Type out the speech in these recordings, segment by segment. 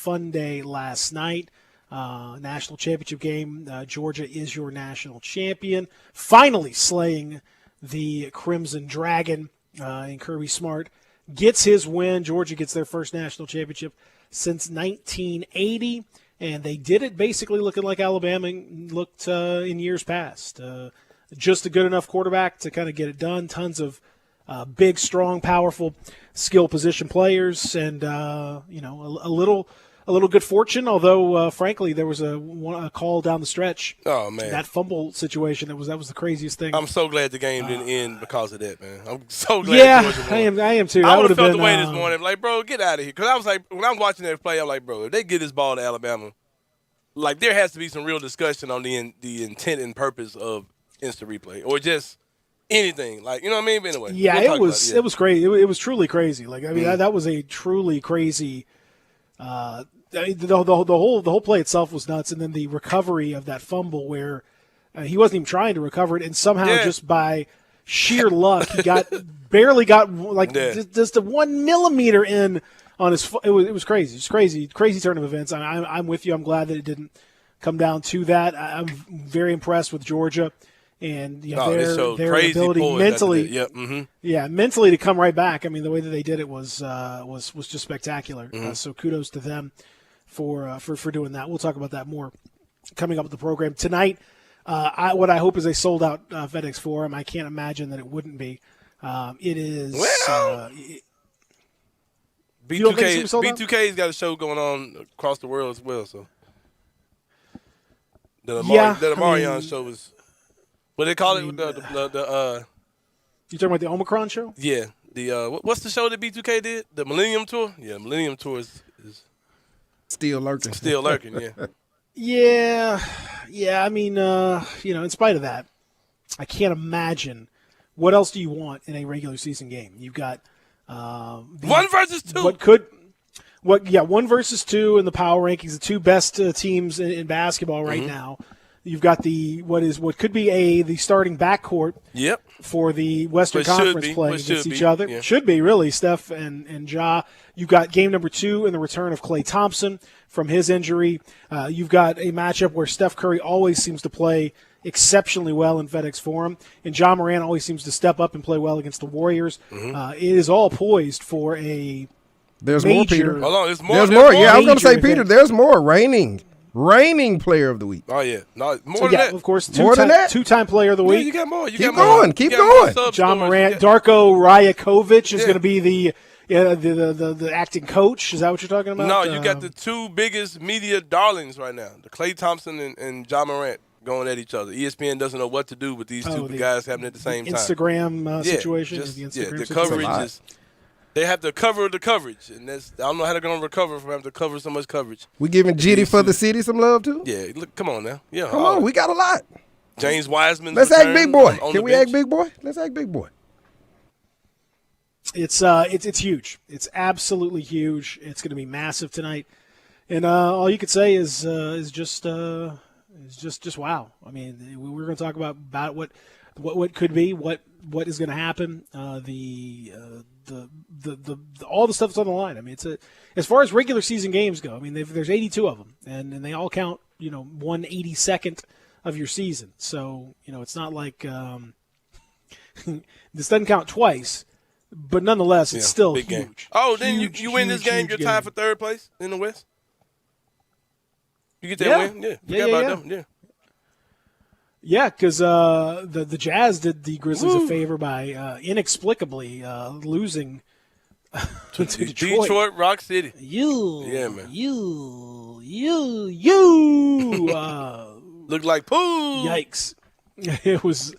fun day last night. National championship game. Georgia is your national champion. Finally slaying the Crimson Dragon. And Kirby Smart gets his win. Georgia gets their first national championship since 1980. And they did it basically looking like Alabama looked in years past. Just a good enough quarterback to kind of get it done. Tons of big, strong, powerful, skill position players, and a little good fortune. Although, frankly, there was a call down the stretch. Oh man, that fumble situation that was the craziest thing. I'm so glad the game didn't end because of that, man. I'm so glad. Yeah, Georgia won. I am too. I would have have felt been, the way this morning, like, bro, get out of here. Because I was like, when I'm watching that play, I'm like, bro, if they get this ball to Alabama, like, there has to be some real discussion on the intent and purpose of instant replay or just anything, like, you know what I mean? But anyway, yeah, it was crazy. It was truly crazy. Like, I mean, that was a truly crazy. The whole play itself was nuts, and then the recovery of that fumble where he wasn't even trying to recover it, and somehow just by sheer luck he barely got just a 1 millimeter in on his foot. It was crazy. It's crazy turn of events. I'm with you. I'm glad that it didn't come down to that. I'm very impressed with Georgia. And their ability mentally, mentally to come right back. I mean, the way that they did it was just spectacular. So kudos to them for doing that. We'll talk about that more coming up with the program tonight. What I hope is a sold out FedEx Forum. I can't imagine that it wouldn't be. It is. Well, B2K's got a show going on across the world as well. So the Amarion show is. What they call it? You talking about the Omicron show? Yeah. What's the show that B2K did? The Millennium Tour? Yeah, Millennium Tour is still lurking. Still lurking, yeah. Yeah, I mean, in spite of that, I can't imagine what else do you want in a regular season game. You've got 1 versus 2. 1 versus 2 in the power rankings, the two best teams in basketball right now. You've got what could be the starting backcourt for the Western Conference playing against each other. Yeah. Should be, really, Steph and Ja. You've got game number 2 in the return of Klay Thompson from his injury. You've got a matchup where Steph Curry always seems to play exceptionally well in FedEx Forum, and Ja Morant always seems to step up and play well against the Warriors. It is all poised for a There's major, more, Peter. Hold on, there's more. Yeah, I was going to say, Peter, there's more. Reigning player of the week. Oh, yeah. No, more than that. Of course, two-time player of the week. Yeah, you got more. Keep going. John Morant. Darko Rajakovic is going to be the acting coach. Is that what you're talking about? No, you got the two biggest media darlings right now, the Klay Thompson and John Morant going at each other. ESPN doesn't know what to do with these two guys happening at the same time. Situation. The coverage is – they have to cover the coverage, and I don't know how they're going to recover from having to cover so much coverage. We giving GD for the city some love too? Yeah, look, come on now. Yeah, come on, we got a lot. James Wiseman. Let's act big boy. Can we act big boy? Let's act big boy. It's huge. It's absolutely huge. It's going to be massive tonight, and all you could say is just wow. I mean, we're going to talk about what could be, what is going to happen, all the stuff that's on the line. I mean, as far as regular season games go, I mean, there's 82 of them, and they all count, 1/82nd of your season. So, it's not like this doesn't count twice, but nonetheless, it's still big huge. Game. Oh, then you win this game, you're tied for third place in the West. You get that win? Yeah. Yeah, because the Jazz did the Grizzlies a favor by inexplicably losing to Detroit. Detroit, Rock City. Man. Looked like poo. Yikes! It was.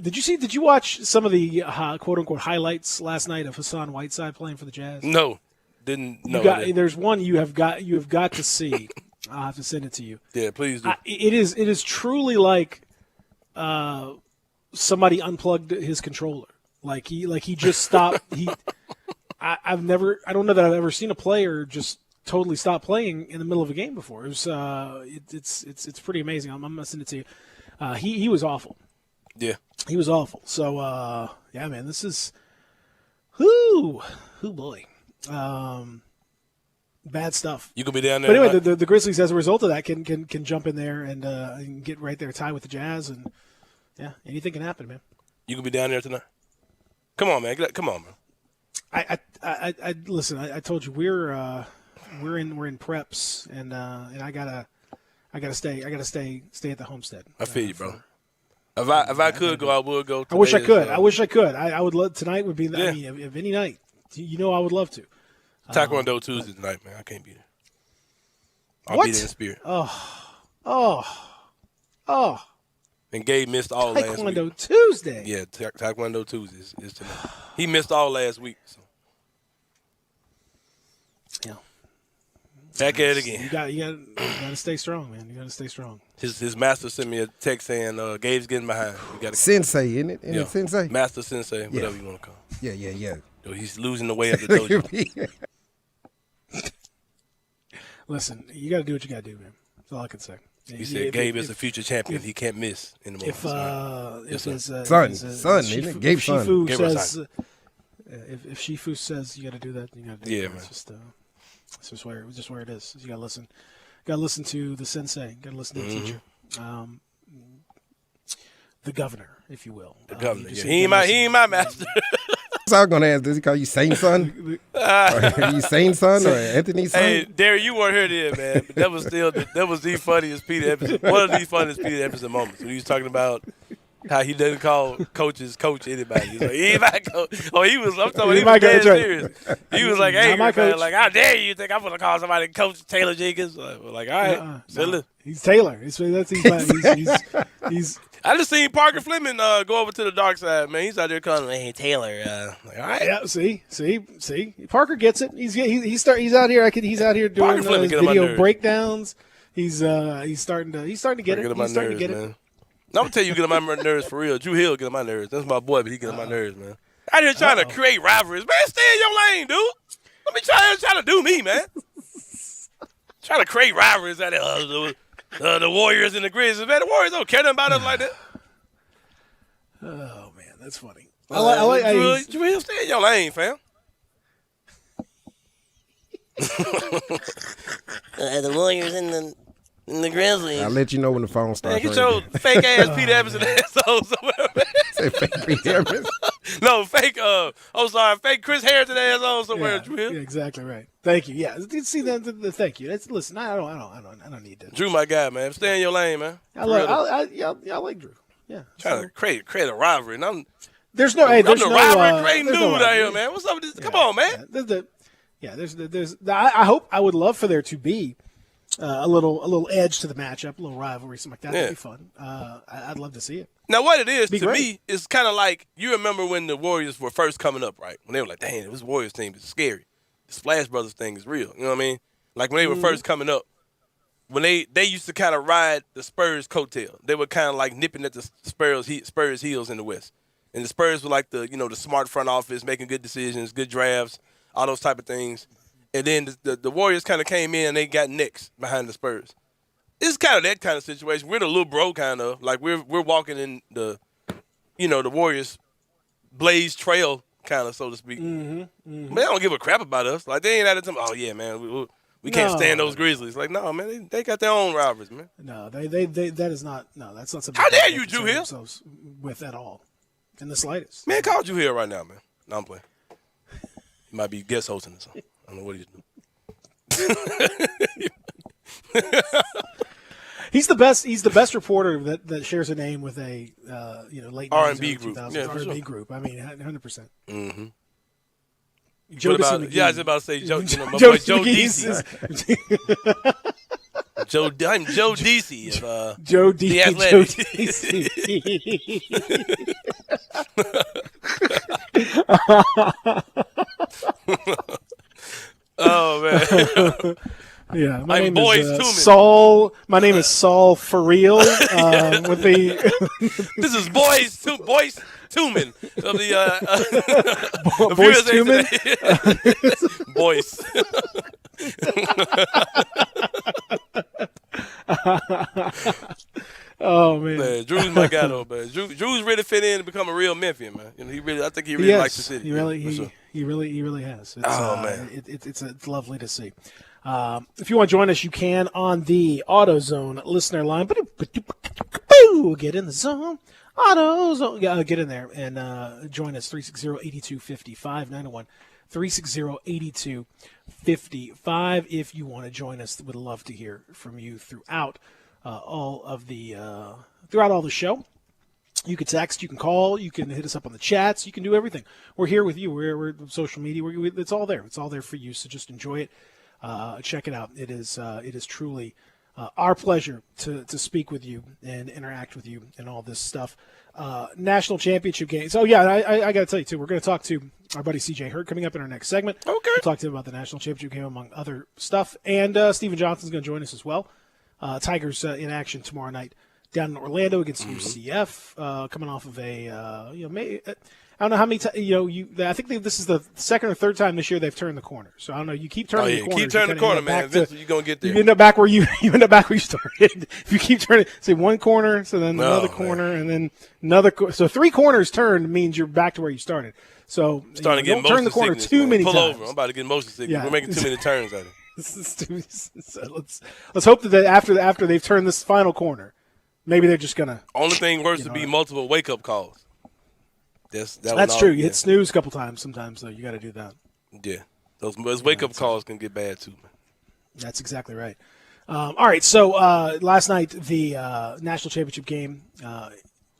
Did you watch some of the quote unquote highlights last night of Hassan Whiteside playing for the Jazz? No, didn't. No. There's one you have got to see. I'll have to send it to you. Yeah, please do. It is truly like somebody unplugged his controller. Like he just stopped. I don't know that I've ever seen a player just totally stop playing in the middle of a game before. It was it's pretty amazing. I'm gonna send it to you. He was awful. Yeah, he was awful. So man, this is boy. Bad stuff. You could be down there. But anyway, the Grizzlies, as a result of that, can jump in there and get right there, tie with the Jazz, and yeah, anything can happen, man. You could be down there tonight. Come on, man. Come on, man. I listen. I told you we're in preps, and I gotta stay at the homestead. I feel you, bro. If I could go, I would go. I wish I could. I would love tonight would be. I mean, if any night, I would love to. Taekwondo Tuesday tonight, man. I can't be there. I'll be there in spirit. Oh. And Gabe missed all last week. Taekwondo Tuesday. Yeah, Taekwondo Tuesday is tonight. He missed all last week. So. Yeah. Back at it again. You gotta stay strong, man. You gotta stay strong. His master sent me a text saying Gabe's getting behind. Sensei, isn't it? Isn't it Sensei? Master Sensei, whatever you want to call him. Yeah. So he's losing the way of the dojo. Listen, you got to do what you got to do, man. That's all I can say. He said Gabe is a future champion. He can't miss anymore. If his son, isn't it? Gabe's son. If Shifu says you got to do that, you got to do it. Man. It's just where it is. You got to listen. Got to listen to the sensei. Got to listen to the teacher. The governor, if you will. The governor. He ain't my master. So I was going to ask, does he call you Saint Son? Are you Saint Son or Anthony Son? Hey, Derry, you weren't here then, man. But that was the funniest Peter Emerson. One of the funniest Peter Emerson moments when he was talking about how he doesn't call coaches coach anybody. He's like, he ain't my coach. Oh, he was dead serious. He was like, hey, man, like, how dare you think I'm going to call somebody Coach Taylor Jenkins? Like, all right. He's Taylor. He's I just seen Parker Fleming go over to the dark side, man. He's out there calling, hey, Taylor. Like, all right. Yeah, see. Parker gets it. He's out here. He's out here doing video breakdowns. He's starting to get it. He's starting to get it. Man. I'm gonna tell you, get on my nerves for real. Drew Hill get on my nerves. That's my boy, but he get on my nerves, man. Out here trying to create rivalries, man. Stay in your lane, dude. Don't be trying to do me, man. Trying to create rivalries out there. The Warriors and the Grizzlies, man. The Warriors don't care nothing about us like that. Oh man, that's funny. Drew Hill, stay in your lane, fam. The Warriors and the Grizzlies. I'll let you know when the phone starts. Man, get your fake ass Pete Emerson asshole somewhere, man. Say fake Pete Emerson? No, fake. Fake Chris Harrison asshole somewhere. Yeah, exactly right. Thank you. Yeah, see that. Thank you. Listen, I don't need that. Drew, my guy, man. Stay in your lane, man. I like Drew. Yeah. Trying to create a rivalry. And there's no rivalry creating dude out here, man. What's up with this? Come on, man. I would love for there to be a little edge to the matchup, a little rivalry, something like that. That'd be fun. I'd love to see it. Now, what it is to me is kind of like you remember when the Warriors were first coming up, right? When they were like, "Damn, this Warriors team is scary. This Splash Brothers thing is real." You know what I mean? Like when they were first coming up, when they used to kind of ride the Spurs' coattail. They were kind of like nipping at the Spurs' heels in the West, and the Spurs were like the smart front office, making good decisions, good drafts, all those type of things. And then the Warriors kind of came in and they got next behind the Spurs. It's kind of that kind of situation. We're the little bro kind of. Like we're walking in the Warriors' blaze trail kind of, so to speak. But they don't give a crap about us. Like they ain't at it. Oh, yeah, man, we can't stand those Grizzlies. Like, no, man, they got their own rivalries, man. No, that is not. No, that's not something. How dare you, Drew Hill? With at all, in the slightest. Man, call Drew Hill right now, man. No, I'm playing. He might be guest hosting or something. I don't know what he's doing. He's the best reporter that shares a name with a late R&B group. R&B group. I mean, 100%. Mm-hmm. I was about to say Joe. My boy Joe DC. I'm Joe DC. Joe DC. Oh man. Yeah, my name is Saul. My name is Saul for real. With the this is Boyce Tuman of the Boyce Tuman. Boyce. Oh man, Drew's my guy though, man. Drew's really fit in to become a real Memphian, man. I think he really likes the city. He really has. It's, man, it's lovely to see. If you want to join us, you can on the AutoZone listener line. Get in the zone. AutoZone. Get in there and join us. 360-8255, 901-360-8255. If you want to join us, would love to hear from you throughout all the show. You can text, you can call, you can hit us up on the chats, you can do everything. We're here with you. We're social media. It's all there. It's all there for you. So just enjoy it. Check it out. It is truly our pleasure to speak with you and interact with you and all this stuff. National championship game. So yeah, I got to tell you too. We're going to talk to our buddy CJ Hurt coming up in our next segment. Okay. We'll talk to him about the national championship game among other stuff. And Steven Johnson's going to join us as well. Tigers in action tomorrow night down in Orlando against UCF. Coming off of I don't know how many I think this is the second or third time this year they've turned the corner. So I don't know. You keep turning the corner. Keep turning the corner, man. You're going to get there. You end up back where you started. If you keep turning, say one corner, so then another corner, and then another. So 3 corners turned means you're back to where you started. So don't turn the corner too many times. Pull over. I'm about to get motion sickness. Yeah. We're making too many turns out of it. So let's hope that after they've turned this final corner, maybe they're just gonna. Only thing worse would be multiple wake up calls. That's true. You hit snooze a couple times sometimes, though. You got to do that. Yeah, those wake up calls can get bad too, man. That's exactly right. All right, so last night the national championship game,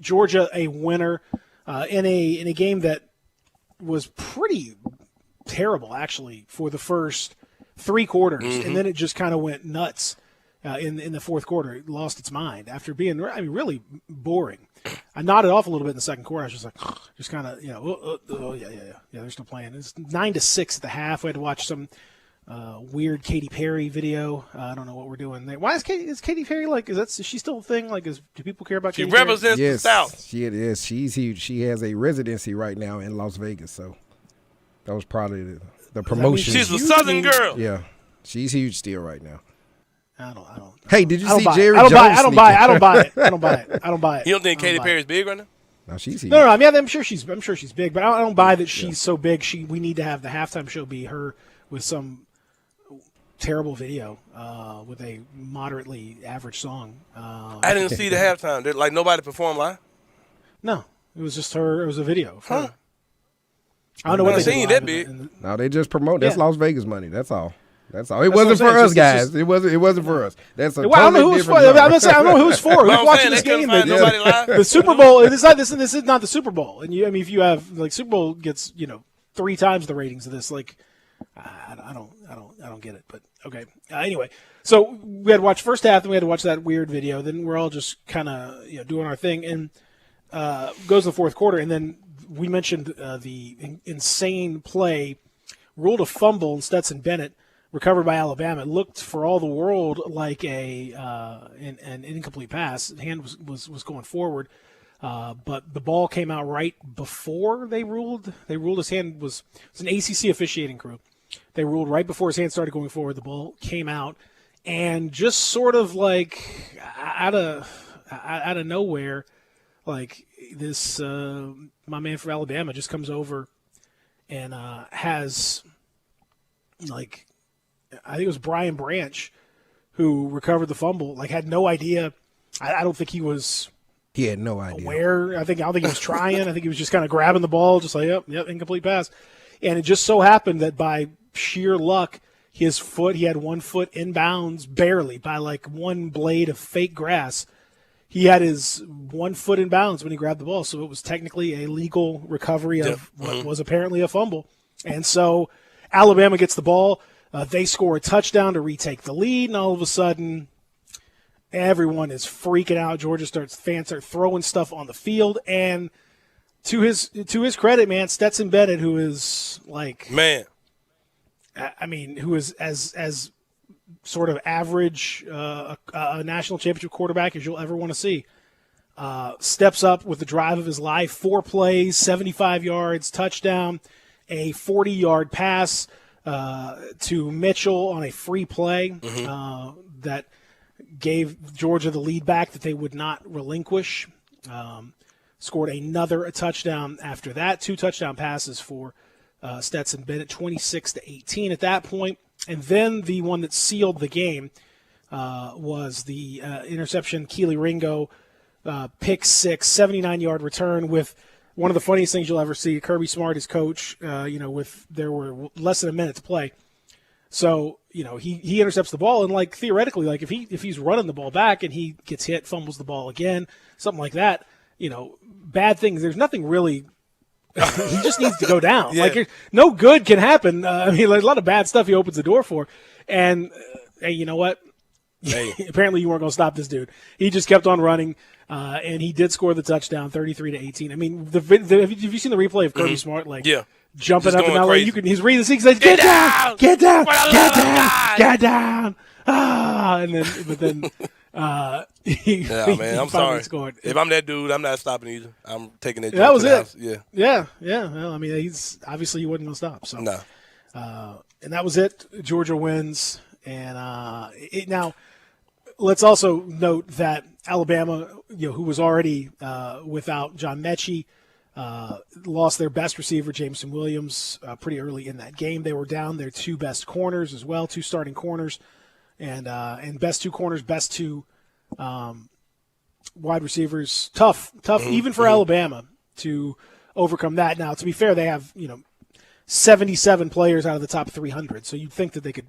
Georgia a winner in a game that was pretty terrible actually for the first 3 quarters, and then it just kind of went nuts in the fourth quarter. It lost its mind after being really boring. I nodded off a little bit in the second quarter. I was just like, just kind of, yeah, they're still playing. It's 9-6 at the half. We had to watch some weird Katy Perry video. I don't know what we're doing there. Why is Katy Perry is she still a thing? Do people care about Katy Perry? She represents the South. She is. She's huge. She has a residency right now in Las Vegas, so that was probably the promotion. She's a Southern girl. Yeah, she's huge still right now. I don't. Hey, did you see Jerry Jones? I don't buy it. You don't think Katy Perry's big right now? No, she's huge. No. I mean, I'm sure she's big, but I don't buy that she's so big. We need to have the halftime show be her with some terrible video with a moderately average song. I didn't see the halftime. Nobody performed live. No, it was just her. It was a video. Huh. I don't know what they seen that big. No, they just promote. That's Las Vegas money. That's all. It wasn't for us, guys. It wasn't for us. That's a totally I don't know who's for. I don't know who's for. Who's watching this game? The Super Bowl. This is not the Super Bowl. And if you have Super Bowl gets 3 times the ratings of this. I don't get it. But okay. Anyway, so we had to watch first half, and we had to watch that weird video. Then we're all just kind of doing our thing, and goes to the fourth quarter, and then we mentioned the insane play, ruled a fumble, and Stetson Bennett. Recovered by Alabama. It looked for all the world like an incomplete pass. The hand was going forward, but the ball came out right before they ruled. They ruled his hand was an ACC officiating crew. They ruled right before his hand started going forward. The ball came out, and just sort of out of nowhere, this my man from Alabama just comes over and has I think it was Brian Branch who recovered the fumble. Had no idea. I don't think he was. He had no idea. Aware. I don't think he was trying. I think he was just kind of grabbing the ball, just yep, incomplete pass. And it just so happened that by sheer luck, he had 1 foot in bounds, barely by one blade of fake grass. He had his 1 foot in bounds when he grabbed the ball, so it was technically a legal recovery of what was apparently a fumble. And so Alabama gets the ball. They score a touchdown to retake the lead, and all of a sudden, everyone is freaking out. Fans start throwing stuff on the field, and to his credit, man, Stetson Bennett, who is who is as sort of average a national championship quarterback as you'll ever want to see, steps up with the drive of his life. 4 plays, 75 yards, touchdown, a 40-yard pass to Mitchell on a free play that gave Georgia the lead back that they would not relinquish. Scored a touchdown after that. 2 touchdown passes for Stetson Bennett, 26-18 at that point. And then the one that sealed the game was the interception, Keely Ringo, pick six, 79-yard return with one of the funniest things you'll ever see. Kirby Smart, his coach, there were less than a minute to play. So, he intercepts the ball, and theoretically, if he's running the ball back and he gets hit, fumbles the ball again, something like that, bad things. There's nothing really. He just needs to go down. Yeah. No good can happen. There's a lot of bad stuff he opens the door for, and hey, you know what? Hey. Apparently, you weren't going to stop this dude. He just kept on running, and he did score the touchdown, 33-18. I mean, have you seen the replay of Kirby Smart? Jumping just up and down. He's reading the sequence. Get down! Get down! Get down! Get down! But then man, I'm sorry. Scored. If I'm that dude, I'm not stopping either. I'm taking it. That was it. House. Yeah. Well, he's obviously he wasn't going to stop. So no. And that was it. Georgia wins. And now let's also note that Alabama, who was already without John Mechie, lost their best receiver, Jameson Williams, pretty early in that game. They were down their two best corners as well, two starting corners, and best two corners, best two wide receivers. Tough, even for Alabama to overcome that. Now, to be fair, they have 77 players out of the top 300, so you'd think that they could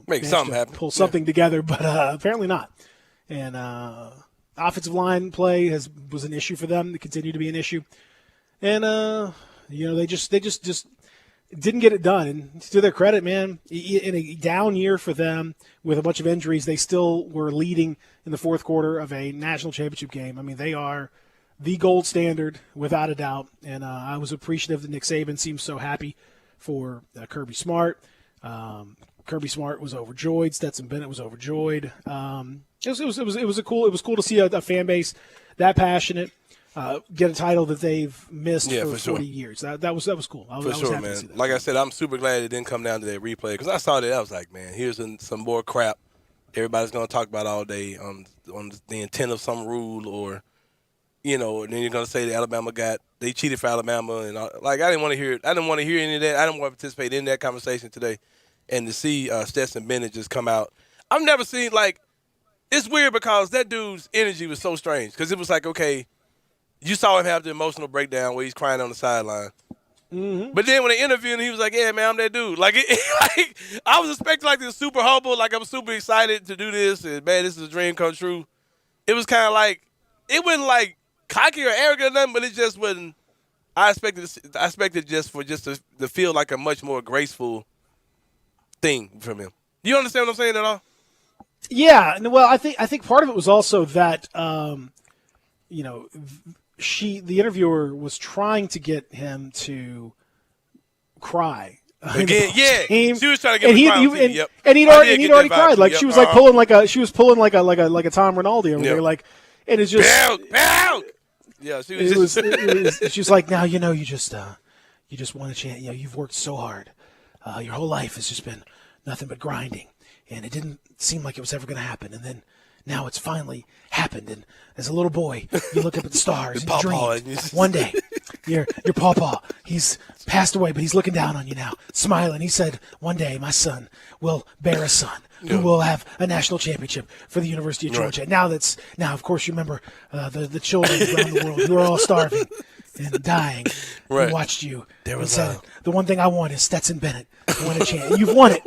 make something happen, pull something together, but apparently not. And offensive line play was an issue for them. It continued to be an issue. And they just didn't get it done. And to their credit, man, in a down year for them with a bunch of injuries, they still were leading in the fourth quarter of a national championship game. I mean, they are the gold standard without a doubt. And I was appreciative that Nick Saban seemed so happy for Kirby Smart. Kirby Smart was overjoyed. Stetson Bennett was overjoyed. It was cool to see a fan base that passionate. Get a title that they've missed for 40 years. That was cool. I was happy to see that. Like I said, I'm super glad it didn't come down to that replay because I saw that. I was like, man, here's some more crap everybody's going to talk about all day on the intent of some rule or, and then you're going to say that they cheated for Alabama. And I didn't want to hear it. I didn't want to hear any of that. I didn't want to participate in that conversation today. And to see Stetson Bennett just come out. I've never seen, it's weird because that dude's energy was so strange because it was like, okay, you saw him have the emotional breakdown where he's crying on the sideline. Mm-hmm. But then when they interviewed him, he was like, yeah, man, I'm that dude. I was expecting this super humble, I'm super excited to do this, and man, this is a dream come true. It was kind of it wasn't cocky or arrogant or nothing, but it just wasn't. I expected just to feel like a much more graceful thing from him. You understand what I'm saying at all? Yeah. Well, I think part of it was also that, the interviewer was trying to get him to cry. Again, yeah. She was trying to get him to cry. Yep. And he'd already cried. Yep. She was pulling like a Tom Rinaldi over there. And it's just Pound! Yeah, she was she's like, now you just won a chance. You've worked so hard. Your whole life has just been nothing but grinding, and it didn't seem like it was ever going to happen. And then now it's finally happened. And as a little boy, you look up at the stars and you dreamed one day your pawpaw, he's passed away, but he's looking down on you now, smiling. He said, one day my son will bear a son who will have a national championship for the University of Georgia. Right. Now, of course, you remember the children around the world who are all starving and dying. Right. Who watched you. And said, the one thing I want is Stetson Bennett to win a chance. You've won it.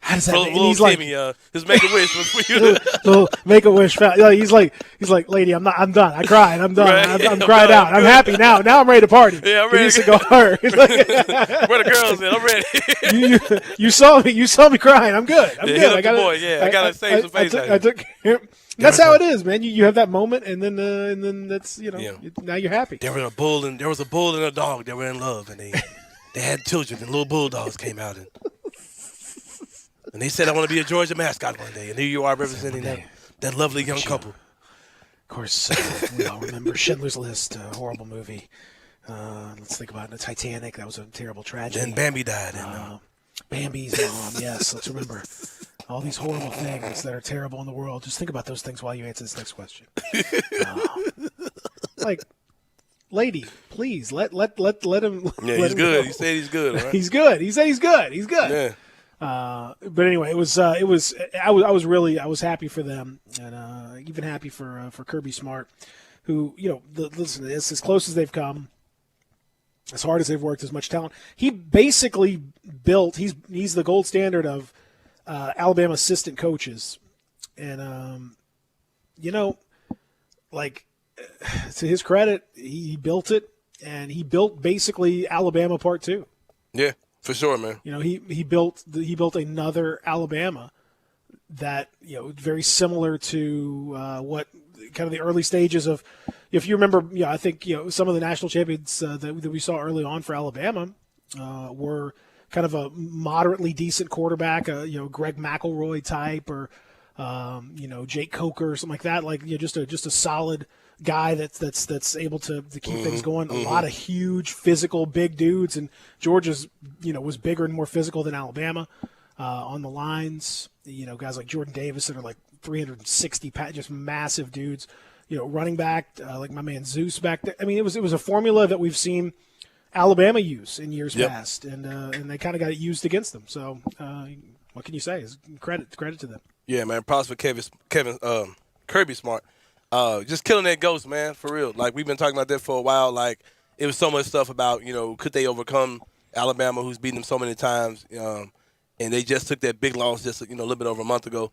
How does that? And he's Timmy, his Make-A-Wish was for you. Little Make-A-Wish. He's like, lady, I'm done. I cried. I'm done. Right. I'm cried out. I'm happy now. Now I'm ready to party. Yeah, I'm ready. Give me a cigar. Where the girls at? I'm ready. You saw me crying. I'm good. I'm good. I gotta save some face. That's how it is, man. You have that moment, and then that's now you're happy. There was a bull and a dog. They were in love, and they had children, and little bulldogs came out and they said, I want to be a Georgia mascot one day. And here you are representing that lovely young couple. Of course, we all remember Schindler's List, a horrible movie. Let's think about the Titanic. That was a terrible tragedy. And Bambi died. Bambi's mom, yes. Let's remember all these horrible things that are terrible in the world. Just think about those things while you answer this next question. Lady, please, let him. Yeah, he's good. He said he's good. Right? He's good. He said he's good. He's good. Yeah. But anyway, I was happy for them, and even happy for Kirby Smart, who, listen, it's as close as they've come, as hard as they've worked, as much talent. He basically built. He's the gold standard of Alabama assistant coaches, and to his credit, he built it, and he built basically Alabama Part 2. Yeah. For sure, man. He built another Alabama that, very similar to what kind of the early stages of, if you remember, I think, some of the national champions that we saw early on for Alabama were kind of a moderately decent quarterback, Greg McElroy type, or Jake Coker or something like that, just a solid guy that's able to keep things going. A lot of huge physical big dudes, and Georgia's was bigger and more physical than Alabama on the lines. Guys like Jordan Davis that are like 360 just massive dudes. Running back like my man Zeus back there. I mean, it was a formula that we've seen Alabama use in years past, and they kind of got it used against them. So what can you say? Is credit to them. Yeah, man. Props for Kirby Smart. Just killing that ghost, man, for real. Like, we've been talking about that for a while. Like, it was so much stuff about, could they overcome Alabama, who's beaten them so many times, and they just took that big loss just a little bit over a month ago.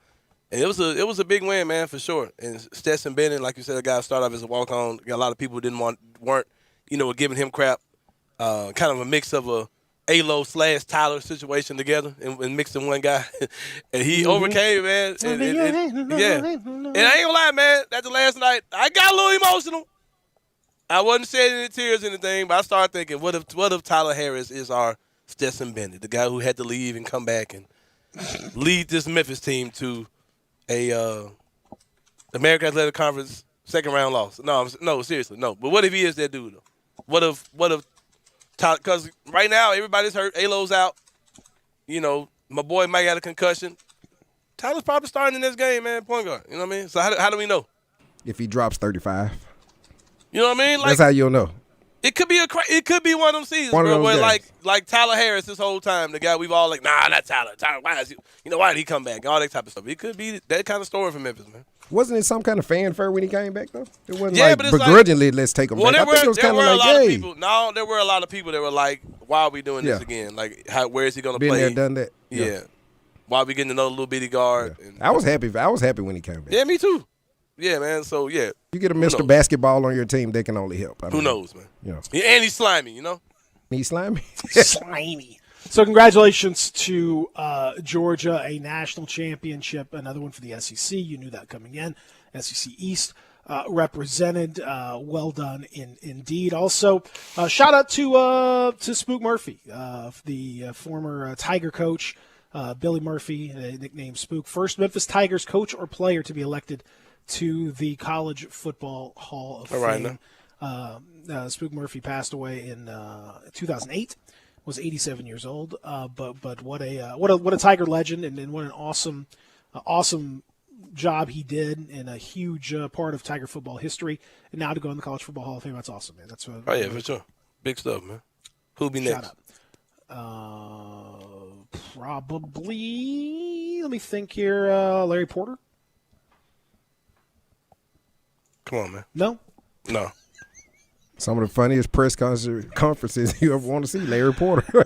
And it was a big win, man, for sure. And Stetson Bennett, like you said, the guy started off as a walk-on. Got a lot of people who weren't giving him crap. Kind of a mix of a Alo/Tyler situation together and mixed in one guy. And he overcame, man. And I ain't gonna lie, man, after last night, I got a little emotional. I wasn't shedding any tears or anything, but I started thinking, what if Tyler Harris is our Stetson Bennett, the guy who had to leave and come back and lead this Memphis team to a American Athletic Conference second-round loss? No, seriously, no. But what if he is that dude, though? What if because right now everybody's hurt. Alo's out. My boy Mike got a concussion. Tyler's probably starting in this game, man, point guard. You know what I mean? So how do we know? If he drops 35. You know what I mean? That's how you'll know. It could be one of them seasons, bro, where like Tyler Harris this whole time, the guy we've all like, nah, not Tyler. Tyler, why did he come back? All that type of stuff. It could be that kind of story for Memphis, man. Wasn't it some kind of fanfare when he came back, though? It wasn't begrudgingly, let's take him back. I think it was kind of like, hey. There were a lot of people that were like, why are we doing this again? Like, where is he going to play? Been there, done that. Yeah. Why are we getting another little bitty guard? Yeah. I was happy when he came back. Yeah, me too. Yeah, man. So, yeah. You get a Mr. Basketball on your team, they can only help. Who knows, man? Yeah, and he's slimy, He's slimy? Slimy. So congratulations to Georgia, a national championship, another one for the SEC. You knew that coming in. SEC East represented. Well done indeed. Also, shout out to Spook Murphy, the former Tiger coach, Billy Murphy, nicknamed Spook. First Memphis Tigers coach or player to be elected to the College Football Hall of Fame. Spook Murphy passed away in 2008. Was 87 years old, but what a Tiger legend, and what an awesome job he did, and a huge part of Tiger football history. And now to go in the College Football Hall of Fame, that's awesome, man. That's for sure, big stuff, man. Who'll be next? Probably. Let me think here. Larry Porter. Come on, man. No. Some of the funniest press conferences you ever want to see, Larry Porter.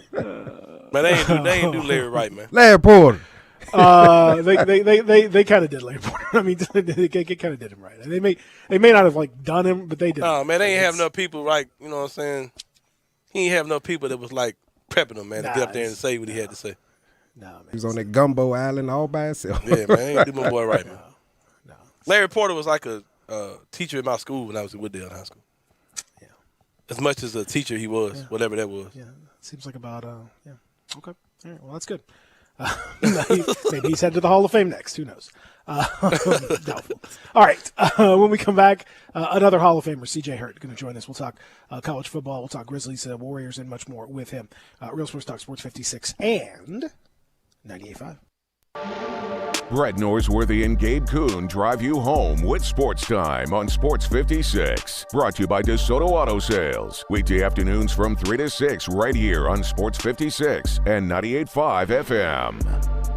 Man, they ain't do Larry right, man. Larry Porter. They kind of did Larry Porter. I mean, they kind of did him right. They may not have done him, but they did. No, man, they ain't have enough people. You know what I'm saying? He ain't have enough people that was prepping him, man, to get up there and say what he had to say. No, man. He was on that gumbo island all by himself. Yeah, man, they ain't do my boy right, man. No. Larry Porter was like a teacher in my school when I was at Wooddale High School. Yeah. As much as a teacher he was, whatever that was. Yeah, seems like about yeah. Okay, all right. Well, that's good. Maybe he's headed to the Hall of Fame next. Who knows? Doubtful. All right. When we come back, another Hall of Famer, C.J. Hurt, going to join us. We'll talk college football. We'll talk Grizzlies, Warriors, and much more with him. Real Sports Talk Sports 56 and 98.5. Brett Norsworthy and Gabe Kuhn drive you home with Sports Time on Sports 56. Brought to you by DeSoto Auto Sales. Weekday afternoons from 3 to 6 right here on Sports 56 and 98.5 FM.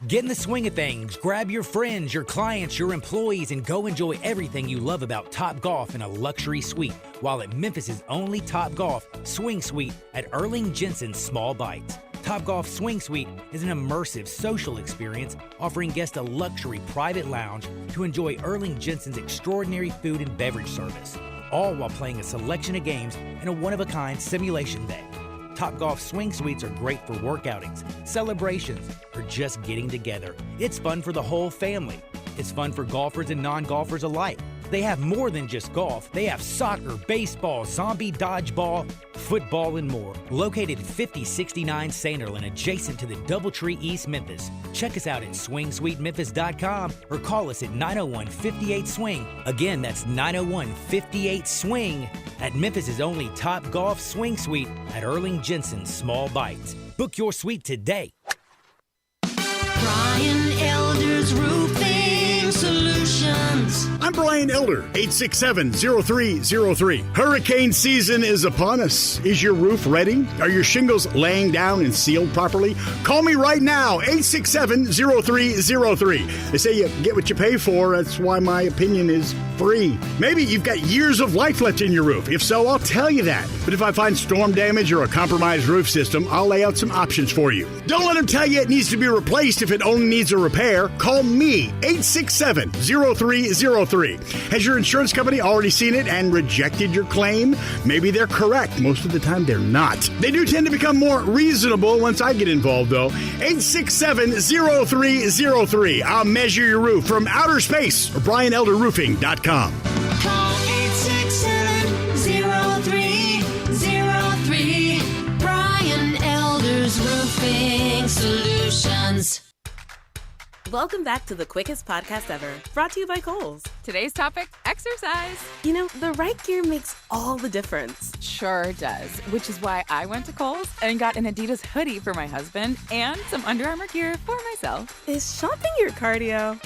Get in the swing of things. Grab your friends, your clients, your employees, and go enjoy everything you love about Topgolf in a luxury suite while at Memphis' only Topgolf Swing Suite at Erling Jensen's Small Bites. Topgolf Swing Suite is an immersive social experience offering guests a luxury private lounge to enjoy Erling Jensen's extraordinary food and beverage service, all while playing a selection of games in a one-of-a-kind simulation day. Topgolf Swing Suites are great for workoutings, celebrations, or just getting together. It's fun for the whole family. It's fun for golfers and non-golfers alike. They have more than just golf. They have soccer, baseball, zombie dodgeball, football, and more. Located at 5069 Sanderlin, adjacent to the Doubletree East Memphis. Check us out at swingsuitememphis.com or call us at 901-58-SWING. Again, that's 901-58-SWING at Memphis' only Topgolf Swing Suite at Erling Jensen's Small Bites. Book your suite today. Brian Elder's Roofing Solutions. I'm Brian Elder, 867-0303. Hurricane season is upon us. Is your roof ready? Are your shingles laying down and sealed properly? Call me right now, 867-0303. They say you get what you pay for. That's why my opinion is free. Maybe you've got years of life left in your roof. If so, I'll tell you that. But if I find storm damage or a compromised roof system, I'll lay out some options for you. Don't let them tell you it needs to be replaced if it only needs a repair. Call me, 867-0303. Has your insurance company already seen it and rejected your claim? Maybe they're correct. Most of the time, they're not. They do tend to become more reasonable once I get involved, though. 867-0303. I'll measure your roof from outer space or BrianElderRoofing.com. Call 867-0303. Brian Elder's Roofing Solutions. Welcome back to the quickest podcast ever, brought to you by Kohl's. Today's topic, exercise. You know, the right gear makes all the difference. Sure does, which is why I went to Kohl's and got an Adidas hoodie for my husband and some Under Armour gear for myself. Is shopping your cardio?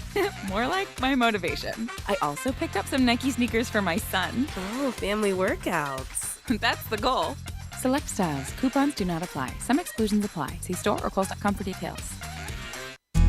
More like my motivation. I also picked up some Nike sneakers for my son. Oh, family workouts. That's the goal. Select styles. Coupons do not apply. Some exclusions apply. See store or Kohls.com for details.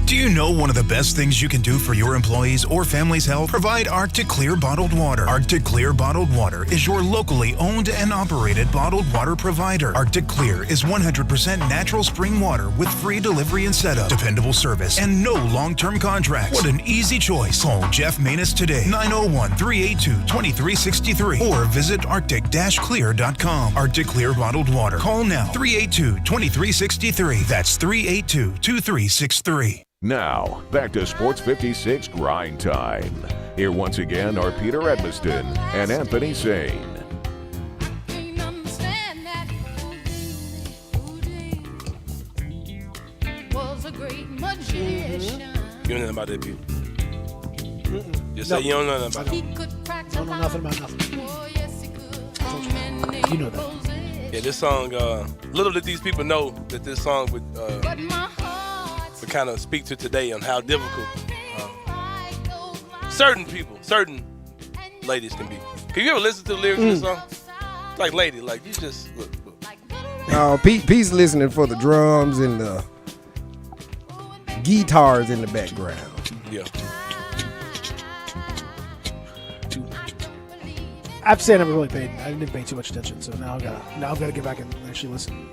Do you know one of the best things you can do for your employees or family's health? Provide Arctic Clear bottled water. Arctic Clear bottled water is your locally owned and operated bottled water provider. Arctic Clear is 100% natural spring water with free delivery and setup, dependable service, and no long-term contracts. What an easy choice. Call Jeff Manus today, 901-382-2363, or visit arctic-clear.com. Arctic Clear bottled water. Call now, 382-2363. That's 382-2363. Now, back to Sports 56 Grind Time. Here once again are Peter Edmiston and Anthony Sane. You don't know about that, Peter? Just say you don't know nothing about it. Don't know nothing about nothing. You know that. Yeah, this song, little did these people know that this song would kind of speak to today on how difficult certain people, certain ladies can be. Can you ever listen to the lyrics of this song? Like, lady, like, you just look. Pete's listening for the drums and the guitars in the background. Yeah. I've said I didn't pay too much attention, so now I've got to get back and actually listen.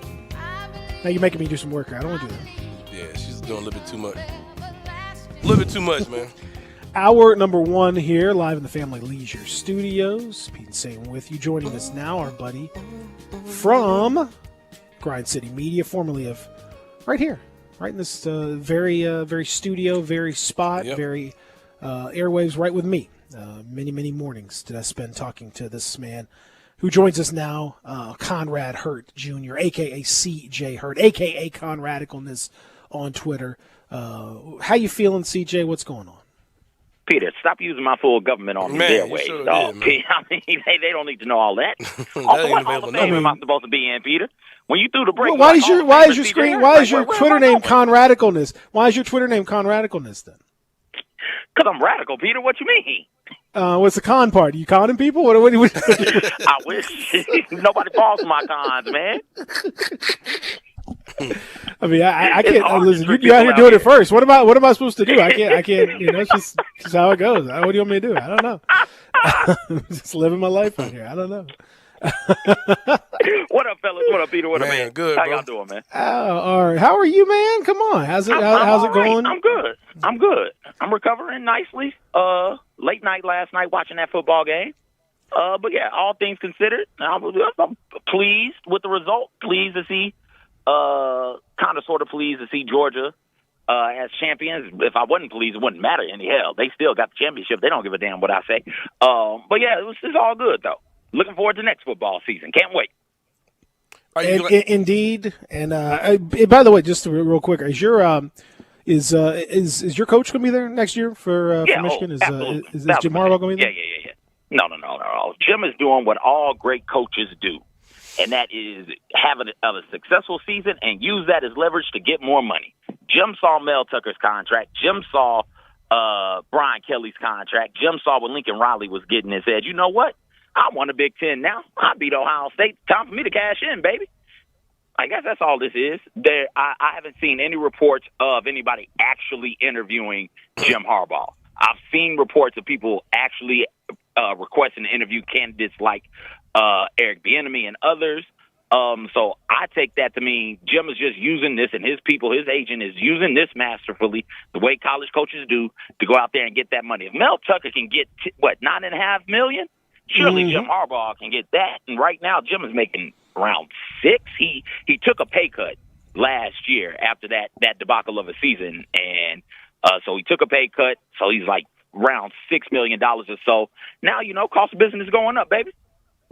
Now you're making me do some work. I don't want to do that. Yeah, she's doing a little bit too much. A little bit too much, man. Hour number one here, live in the Family Leisure Studios. Pete and Sane with you. Joining us now, our buddy from Grind City Media, formerly of right here, right in this very studio, very spot, very airwaves, right with me. Many mornings did I spend talking to this man who joins us now, Conrad Hurt Jr., a.k.a. C.J. Hurt, a.k.a. Conradicalness on Twitter. How you feeling, C.J.? What's going on? Peter, stop using my full government on these airways, sure dog. did, man. I mean, they don't need to know all that. That Also, ain't what Hall of available Fame no am more. I supposed to be in, Peter? When you threw the break, Well, why is your Twitter name Conradicalness? Why is your Twitter name Conradicalness then? Because I'm radical, Peter. What you mean? What's the con part? You conning people? What I wish nobody falls for my cons, man. I mean, I can't listen. You out here doing it first. What am I supposed to do? I can't. You know, it's just how it goes. What do you want me to do? I don't know. I'm just living my life out here. I don't know. What up, fellas? What up, Peter? What up, man? Good, How bro. y'all doing, man? Oh, all right. How are you, man? Come on. How's it I'm going? I'm good. I'm recovering nicely. Late night last night watching that football game. But yeah, all things considered, I'm pleased with the result. Pleased to see, kind of sort of pleased to see Georgia as champions. If I wasn't pleased, it wouldn't matter any hell. They still got the championship. They don't give a damn what I say. But yeah, it's all good though. Looking forward to next football season. Can't wait. Indeed. And by the way, just real quick, is your is your coach going to be there next year for Michigan? Is Jim Harbaugh going to be there? Yeah. No. Jim is doing what all great coaches do, and that is have a successful season and use that as leverage to get more money. Jim saw Mel Tucker's contract. Jim saw Brian Kelly's contract. Jim saw what Lincoln Riley was getting and said, you know what? I won a Big Ten now. I beat Ohio State. Time for me to cash in, baby. I guess that's all this is. I haven't seen any reports of anybody actually interviewing Jim Harbaugh. I've seen reports of people actually requesting to interview candidates like Eric Bieniemy and others. So I take that to mean Jim is just using this, and his people, his agent, is using this masterfully, the way college coaches do, to go out there and get that money. If Mel Tucker can get, $9.5 million? Surely Jim Harbaugh can get that. And right now, Jim is making around $6 million. He took a pay cut last year after that debacle of a season, and so he took a pay cut. So he's like around $6 million or so. Now, cost of business is going up, baby.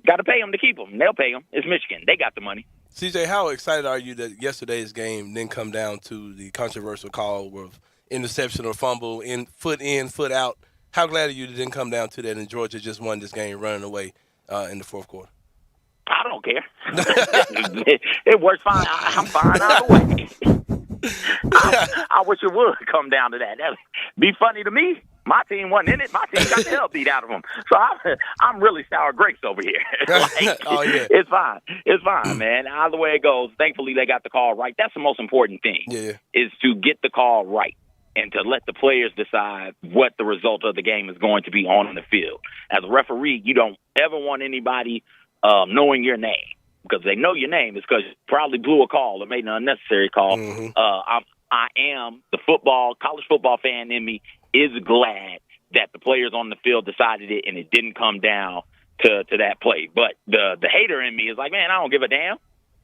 Got to pay them to keep them. They'll pay them. It's Michigan. They got the money. CJ, how excited are you that yesterday's game didn't come down to the controversial call of interception or fumble, foot in, foot out? How glad are you that it didn't come down to that and Georgia just won this game running away in the fourth quarter? I don't care. It works fine. I'm fine either way. I wish it would come down to that. That'd be funny to me. My team wasn't in it. My team got the hell beat out of them. So I'm really sour grapes over here. Oh, yeah. It's fine, man. Either way it goes, thankfully they got the call right. That's the most important thing, is to get the call right and to let the players decide what the result of the game is going to be on the field. As a referee, you don't ever want anybody knowing your name, because they know your name is because you probably blew a call or made an unnecessary call. Mm-hmm. I am the college football fan in me is glad that the players on the field decided it and it didn't come down to that play. But the hater in me is like, man, I don't give a damn.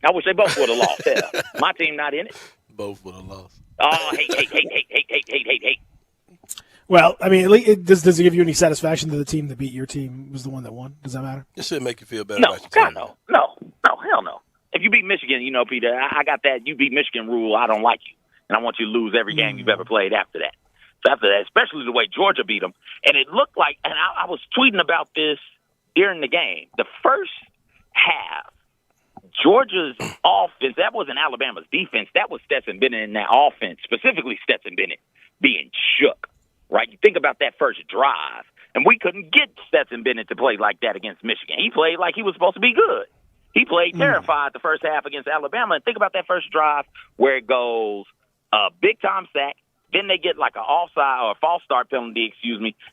I wish they both would have lost. Hell, my team not in it. Both would have lost. Oh, hate. Well, I mean, does it give you any satisfaction that the team that beat your team was the one that won? Does that matter? It should make you feel better No, about your God, team. no, hell no. If you beat Michigan, Peter, I got that you beat Michigan rule. I don't like you, and I want you to lose every game you've ever played after that. So after that, especially the way Georgia beat them, and it looked like, and I was tweeting about this during the game. The first half, Georgia's offense, that wasn't Alabama's defense. That was Stetson Bennett in that offense, specifically Stetson Bennett being shook, right? You think about that first drive, and we couldn't get Stetson Bennett to play like that against Michigan. He played like he was supposed to be good. He played terrified the first half against Alabama. And think about that first drive where it goes big-time sack, then they get like an offside or a false start penalty,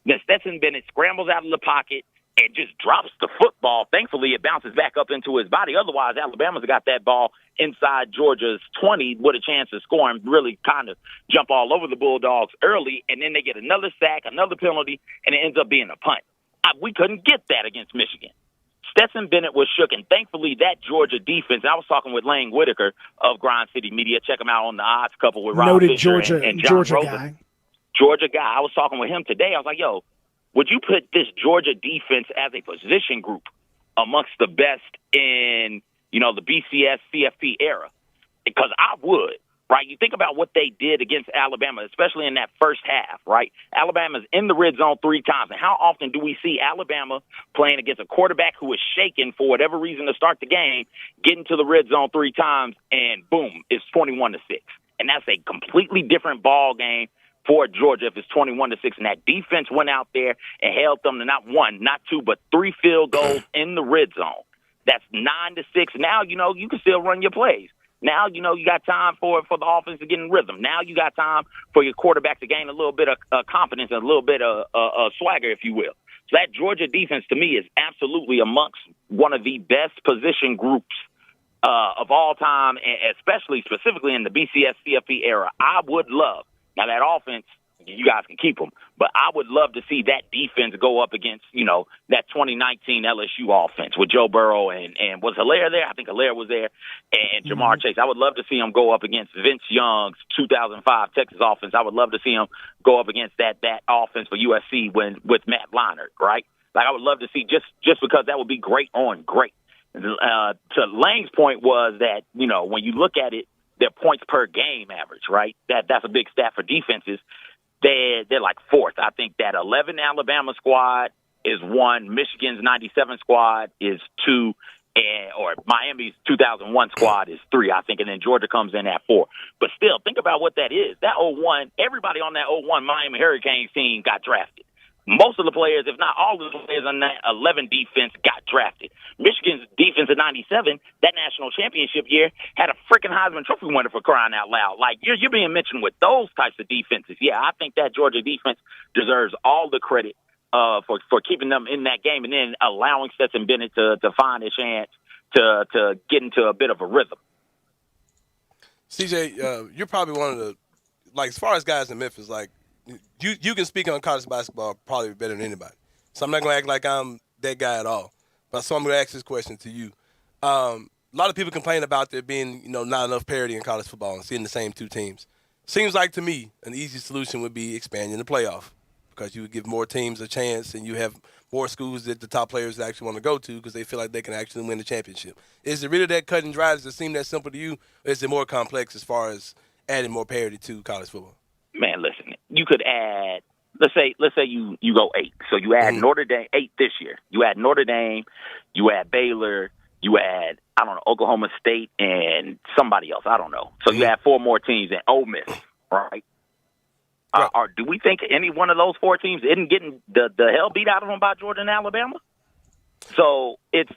Then Stetson Bennett scrambles out of the pocket and just drops the football. Thankfully, it bounces back up into his body. Otherwise, Alabama's got that ball inside Georgia's 20 with a chance of scoring, really kind of jump all over the Bulldogs early, and then they get another sack, another penalty, and it ends up being a punt. We couldn't get that against Michigan. Stetson Bennett was shook, and thankfully that Georgia defense, I was talking with Lane Whitaker of Grind City Media. Check him out on the Odds Couple with Rob Noted Fisher Georgia, and John Georgia Rosen. guy. Georgia guy. I was talking with him today. I was like, yo, would you put this Georgia defense as a position group amongst the best in, the BCS, CFP era? Because I would. right? You think about what they did against Alabama, especially in that first half, right? Alabama's in the red zone 3 times. And how often do we see Alabama playing against a quarterback who is shaken for whatever reason to start the game, getting to the red zone 3 times, and boom, it's 21-6. And that's a completely different ball game for Georgia if it's 21-6. And that defense went out there and held them to not 1, not 2, but 3 field goals in the red zone. That's 9-6. Now, you can still run your plays. Now, you got time for the offense to get in rhythm. Now you got time for your quarterback to gain a little bit of confidence and a little bit of swagger, if you will. So that Georgia defense, to me, is absolutely amongst one of the best position groups of all time, and especially specifically in the BCS CFP era. I would love, now that offense, you guys can keep them, but I would love to see that defense go up against, that 2019 LSU offense with Joe Burrow and was Hilaire there? I think Hilaire was there, and Jamar Chase. I would love to see him go up against Vince Young's 2005 Texas offense. I would love to see him go up against that offense for USC with Matt Leinart, right? Like, I would love to see just because that would be great on great. To Lane's point was that, when you look at it, their points per game average, right? That's a big stat for defenses. They're like 4th. I think that 11 Alabama squad is 1, Michigan's 97 squad is 2, or Miami's 2001 squad is 3, I think, and then Georgia comes in at 4. But still, think about what that is. That 01, everybody on that 01 Miami Hurricanes team got drafted. Most of the players, if not all of the players on that 11 defense got drafted. Michigan's defense in 97, that national championship year, had a freaking Heisman Trophy winner, for crying out loud. Like, you're being mentioned with those types of defenses. Yeah, I think that Georgia defense deserves all the credit for keeping them in that game and then allowing Stetson Bennett to find a chance to get into a bit of a rhythm. CJ, you're probably one of the, like, as far as guys in Memphis, like, you can speak on college basketball probably better than anybody. So I'm not going to act like I'm that guy at all. But so I'm going to ask this question to you. A lot of people complain about there being, not enough parity in college football and seeing the same 2 teams. Seems like to me an easy solution would be expanding the playoff because you would give more teams a chance and you have more schools that the top players actually want to go to because they feel like they can actually win the championship. Is it really that cut and dry? Does it seem that simple to you? Or is it more complex as far as adding more parity to college football? Man, listen, you could add, let's say you go 8. So you add Notre Dame, 8 this year. You add Notre Dame, you add Baylor, you add, I don't know, Oklahoma State and somebody else. I don't know. So you add 4 more teams and Ole Miss, right? Or do we think any one of those 4 teams isn't getting the hell beat out of them by Georgia and Alabama? So it's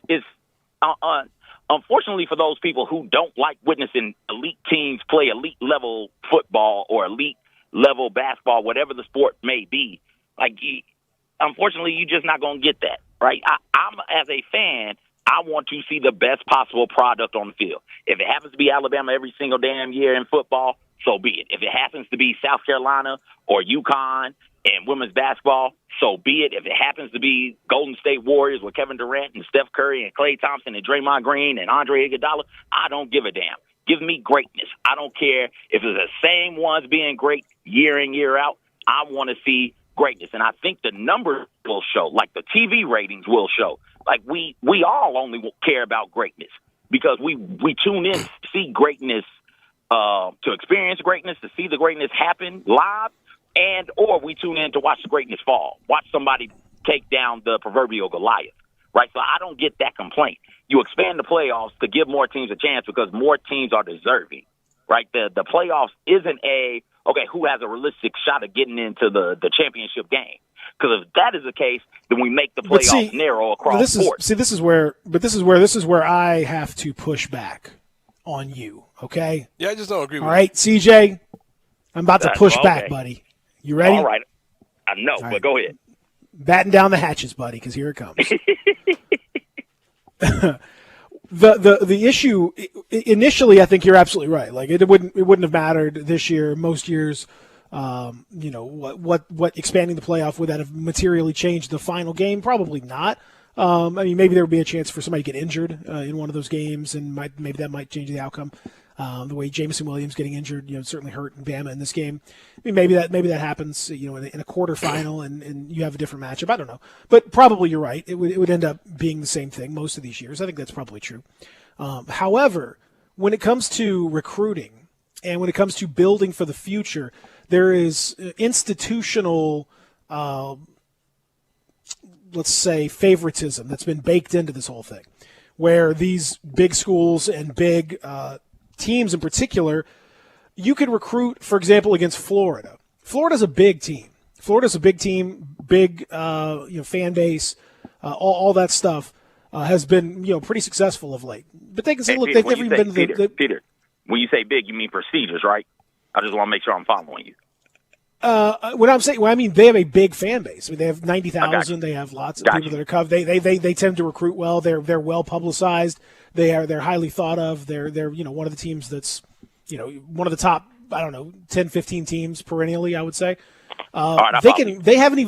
unfortunately for those people who don't like witnessing elite teams play elite level football or elite level basketball, whatever the sport may be, like, unfortunately, you're just not going to get that, right? I'm, as a fan, I want to see the best possible product on the field. If it happens to be Alabama every single damn year in football, so be it. If it happens to be South Carolina or UConn in women's basketball, so be it. If it happens to be Golden State Warriors with Kevin Durant and Steph Curry and Klay Thompson and Draymond Green and Andre Iguodala, I don't give a damn. Give me greatness. I don't care if it's the same ones being great year in, year out. I want to see greatness. And I think the numbers will show, like the TV ratings will show. Like, we all only care about greatness because we tune in to see greatness, to experience greatness, to see the greatness happen live, and or we tune in to watch the greatness fall, watch somebody take down the proverbial Goliath. Right, so I don't get that complaint. You expand the playoffs to give more teams a chance because more teams are deserving, right? The playoffs isn't who has a realistic shot of getting into the championship game? Because if that is the case, then we make the playoffs narrow across the board. This is where I have to push back on you. Okay? Yeah, I just don't agree with you. All right, CJ, I'm about to push back, buddy. You ready? All right. I know, but go ahead. Batten down the hatches, buddy, because here it comes. The issue initially, I think you're absolutely right. Like, it wouldn't have mattered this year. Most years, what expanding the playoff would that have materially changed the final game? Probably not. I mean, maybe there would be a chance for somebody to get injured in one of those games, and maybe that might change the outcome. The way Jameson Williams getting injured, certainly hurt Bama in this game. I mean, maybe that happens, in a quarterfinal, and you have a different matchup. I don't know, but probably you're right. It would end up being the same thing most of these years. I think that's probably true. However, when it comes to recruiting, And when it comes to building for the future, there is institutional, let's say, favoritism that's been baked into this whole thing, where these big schools and big teams in particular, you can recruit, for example, against Florida. Florida's a big team. Florida's a big team, big fan base, all that stuff has been pretty successful of late. But they can say, look, they've never even been to the Peter, when you say big, you mean procedures, right? I just want to make sure I'm following you. When I mean they have a big fan base. I mean, they have 90,000. They have lots of people that are covered. They tend to recruit well. They're well publicized. They're highly thought of. They're one of the teams that's one of the top 10, 15 teams perennially. I would say they haven't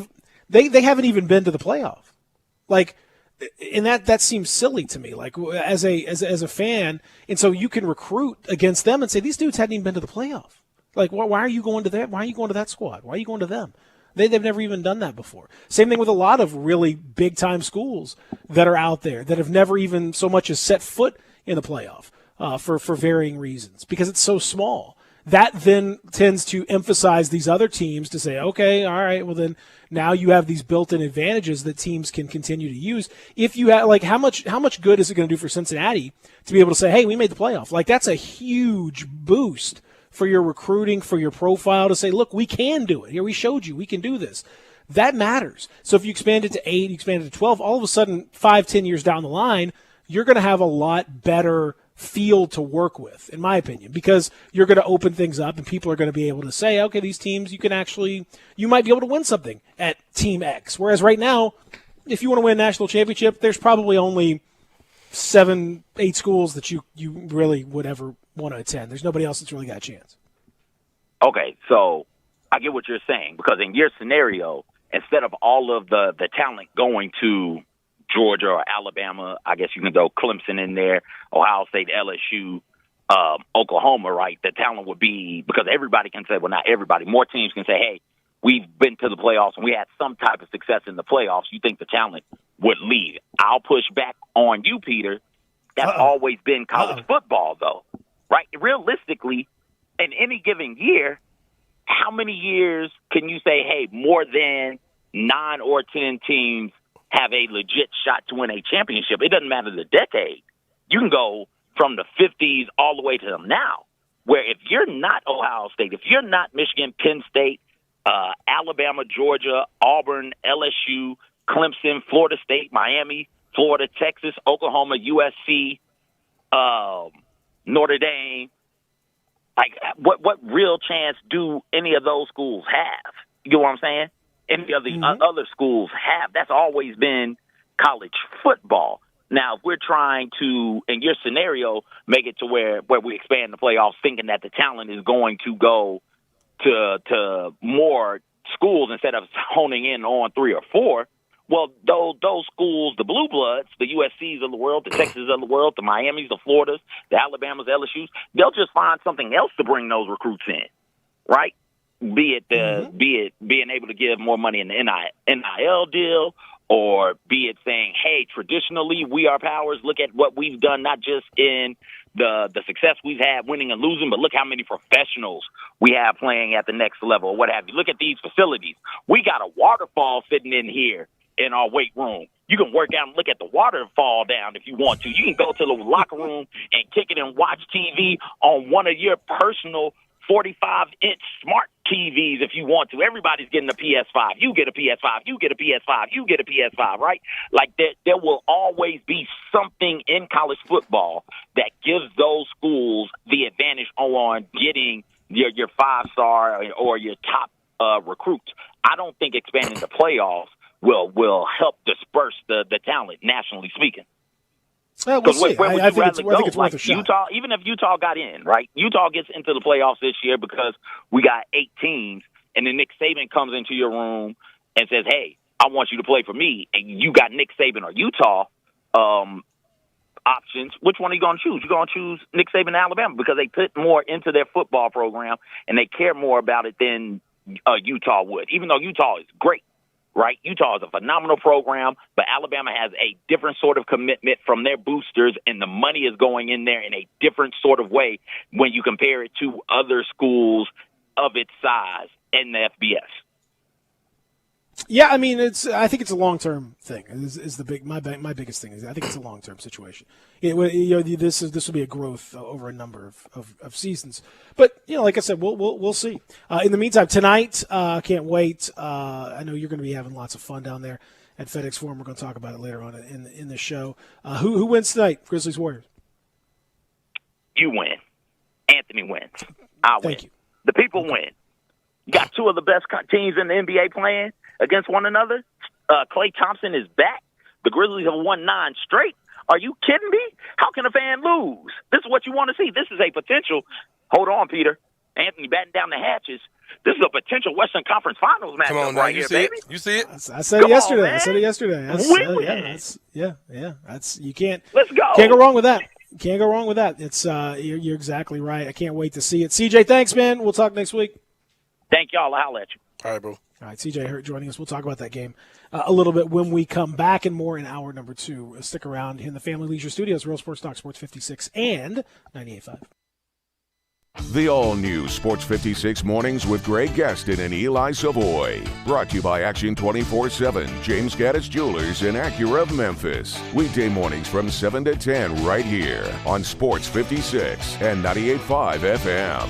even been to the playoff. Like, and that seems silly to me. Like as a fan, and so you can recruit against them and say these dudes hadn't even been to the playoff. Like, why are you going to that? Why are you going to that squad? Why are you going to them? They've never even done that before. Same thing with a lot of really big-time schools that are out there that have never even so much as set foot in the playoff for varying reasons because it's so small. That then tends to emphasize these other teams to say, okay, all right, well then now you have these built-in advantages that teams can continue to use. If you have, like, how much good is it going to do for Cincinnati to be able to say, hey, we made the playoff? Like, that's a huge boost for your recruiting, for your profile to say, look, we can do it. Here, we showed you we can do this. That matters. So if you expand it to 8, you expand it to 12, all of a sudden 5-10 years down the line, you're going to have a lot better field to work with, in my opinion, because you're going to open things up and people are going to be able to say, okay, these teams, you might be able to win something at Team X. Whereas right now, if you want to win a national championship, there's probably only 7-8 schools that you really would ever want to attend. There's nobody else that's really got a chance. Okay, so I get what you're saying, because in your scenario, instead of all of the talent going to Georgia or Alabama, I guess you can throw Clemson in there, Ohio State, LSU, Oklahoma, right? The talent would be, because everybody can say, well, not everybody, more teams can say, hey, we've been to the playoffs and we had some type of success in the playoffs. You think the talent would leave. I'll push back on you, Peter. That's always been college football, though, right? Realistically, in any given year, how many years can you say, hey, more than 9 or 10 teams have a legit shot to win a championship? It doesn't matter the decade. You can go from the 50s all the way to now, where if you're not Ohio State, if you're not Michigan, Penn State, Alabama, Georgia, Auburn, LSU, Clemson, Florida State, Miami, Florida, Texas, Oklahoma, USC, Notre Dame, like what real chance do any of those schools have? You know what I'm saying? Any of the other schools have. That's always been college football. Now, if we're trying to, in your scenario, make it to where we expand the playoffs thinking that the talent is going to go to more schools instead of honing in on 3 or 4, well, those schools, the Blue Bloods, the USCs of the world, the Texas of the world, the Miamis, the Floridas, the Alabamas, the LSUs, they'll just find something else to bring those recruits in, right? Be it being able to give more money in the NIL deal, or be it saying, hey, traditionally we are powers. Look at what we've done, not just in the success we've had winning and losing, but look how many professionals we have playing at the next level, or what have you. Look at these facilities. We got a waterfall sitting in here in our weight room. You can work out and look at the waterfall down if you want to. You can go to the locker room and kick it and watch TV on one of your personal 45-inch smart TVs if you want to. Everybody's getting a PS5. You get a PS5. You get a PS5. You get a PS5, right? Like there will always be something in college football that gives those schools the advantage on getting your 5-star or your top recruits. I don't think expanding the playoffs will help disperse the talent, nationally speaking. Well, we'll see. I think it's worth like a shot. Utah, even if Utah got in, right? Utah gets into the playoffs this year because we got 8 teams, and then Nick Saban comes into your room and says, hey, I want you to play for me, and you got Nick Saban or Utah options. Which one are you going to choose? You're going to choose Nick Saban and Alabama because they put more into their football program, and they care more about it than Utah would, even though Utah is great. right? Utah is a phenomenal program, but Alabama has a different sort of commitment from their boosters, and the money is going in there in a different sort of way when you compare it to other schools of its size in the FBS. Yeah, I mean, I think it's a long-term thing. Is my biggest thing is I think it's a long-term situation. This will be a growth over a number of seasons. But like I said, we'll see. In the meantime, tonight, can't wait. I know you're going to be having lots of fun down there at FedEx Forum. We're going to talk about it later on in the show. Who wins tonight? Grizzlies, Warriors. You win. Anthony wins. I win. Thank you. The people win. You got two of the best teams in the NBA playing against one another. Klay Thompson is back. The Grizzlies have won 9 straight. Are you kidding me? How can a fan lose? This is what you want to see. This is a potential. Hold on, Peter. Anthony batting down the hatches. This is a potential Western Conference Finals matchup. Come on, right you here, see baby. It? You see it? I said it yesterday. That's you can't. Let's go. Can't go wrong with that. Can't go wrong with that. It's you're exactly right. I can't wait to see it. CJ, thanks, man. We'll talk next week. Thank y'all. I'll let you. All right, bro. All right, CJ Hurt joining us. We'll talk about that game a little bit when we come back and more in hour number 2. Stick around in the Family Leisure Studios, Real Sports Talk, Sports 56 and 98.5. The all-new Sports 56 Mornings with Greg Gaston and Eli Savoy. Brought to you by Action 24/7, James Gaddis Jewelers, and Acura of Memphis. Weekday mornings from 7 to 10 right here on Sports 56 and 98.5 FM.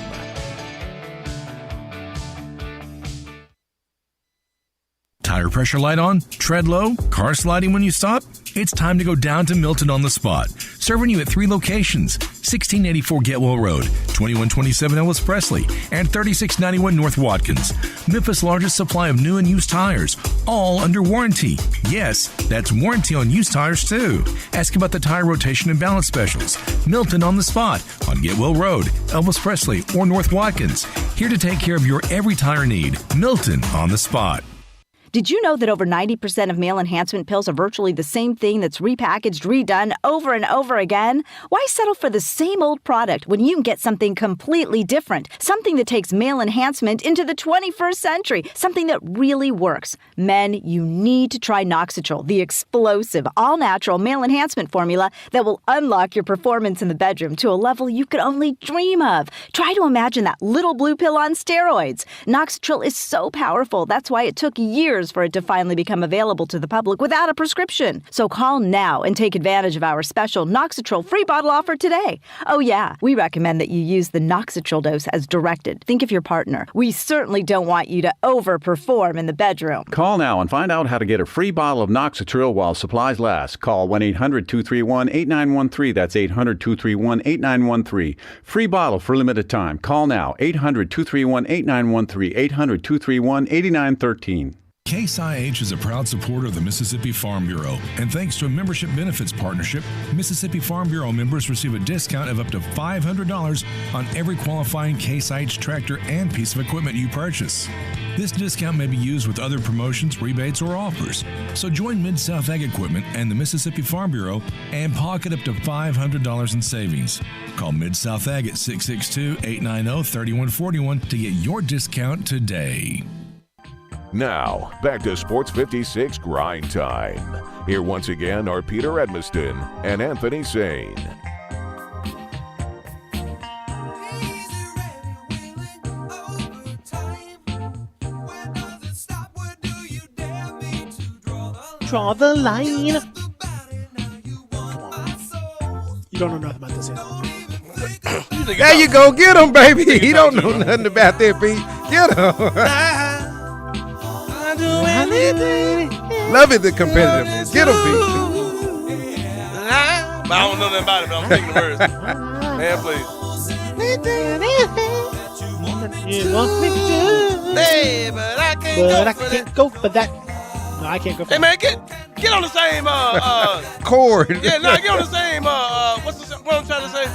Tire pressure light on? Tread low? Car sliding when you stop? It's time to go down to Milton on the Spot. Serving you at 3 locations: 1684 Getwell Road, 2127 Ellis Presley, and 3691 North Watkins. Memphis' largest supply of new and used tires, all under warranty. Yes, that's warranty on used tires too. Ask about the tire rotation and balance specials. Milton on the Spot on Getwell Road, Elvis Presley, or North Watkins. Here to take care of your every tire need. Milton on the Spot. Did you know that over 90% of male enhancement pills are virtually the same thing that's repackaged, redone over and over again? Why settle for the same old product when you can get something completely different? Something that takes male enhancement into the 21st century. Something that really works. Men, you need to try Noxitrol, the explosive, all-natural male enhancement formula that will unlock your performance in the bedroom to a level you could only dream of. Try to imagine that little blue pill on steroids. Noxitrol is so powerful. That's why it took years for it to finally become available to the public without a prescription. So call now and take advantage of our special Noxitrol free bottle offer today. Oh yeah, we recommend that you use the Noxitrol dose as directed. Think of your partner. We certainly don't want you to overperform in the bedroom. Call now and find out how to get a free bottle of Noxitrol while supplies last. Call 1-800-231-8913. That's 800-231-8913. Free bottle for limited time. Call now. 800-231-8913. 800-231-8913. Case IH is a proud supporter of the Mississippi Farm Bureau, and thanks to a membership benefits partnership, Mississippi Farm Bureau members receive a discount of up to $500 on every qualifying Case IH tractor and piece of equipment you purchase. This discount may be used with other promotions, rebates, or offers. So join Mid-South Ag Equipment and the Mississippi Farm Bureau and pocket up to $500 in savings. Call Mid-South Ag at 662-890-3141 to get your discount today. Now, back to Sports 56 Grind Time. Here once again are Peter Edmiston and Anthony Sane. Draw the line. You don't know nothing about this, Anthony. There you go. Get him, baby. He don't know nothing about that beat. Get him. Love it, the competitiveness. Get him, Pete. I don't know nothing about it, but I'm thinking the words. Man, please. You want me to, Hey, but I can't go for that. No, I can't go for Hey, that. man, get on the same chord. Yeah, no, get on the same what I'm trying to say?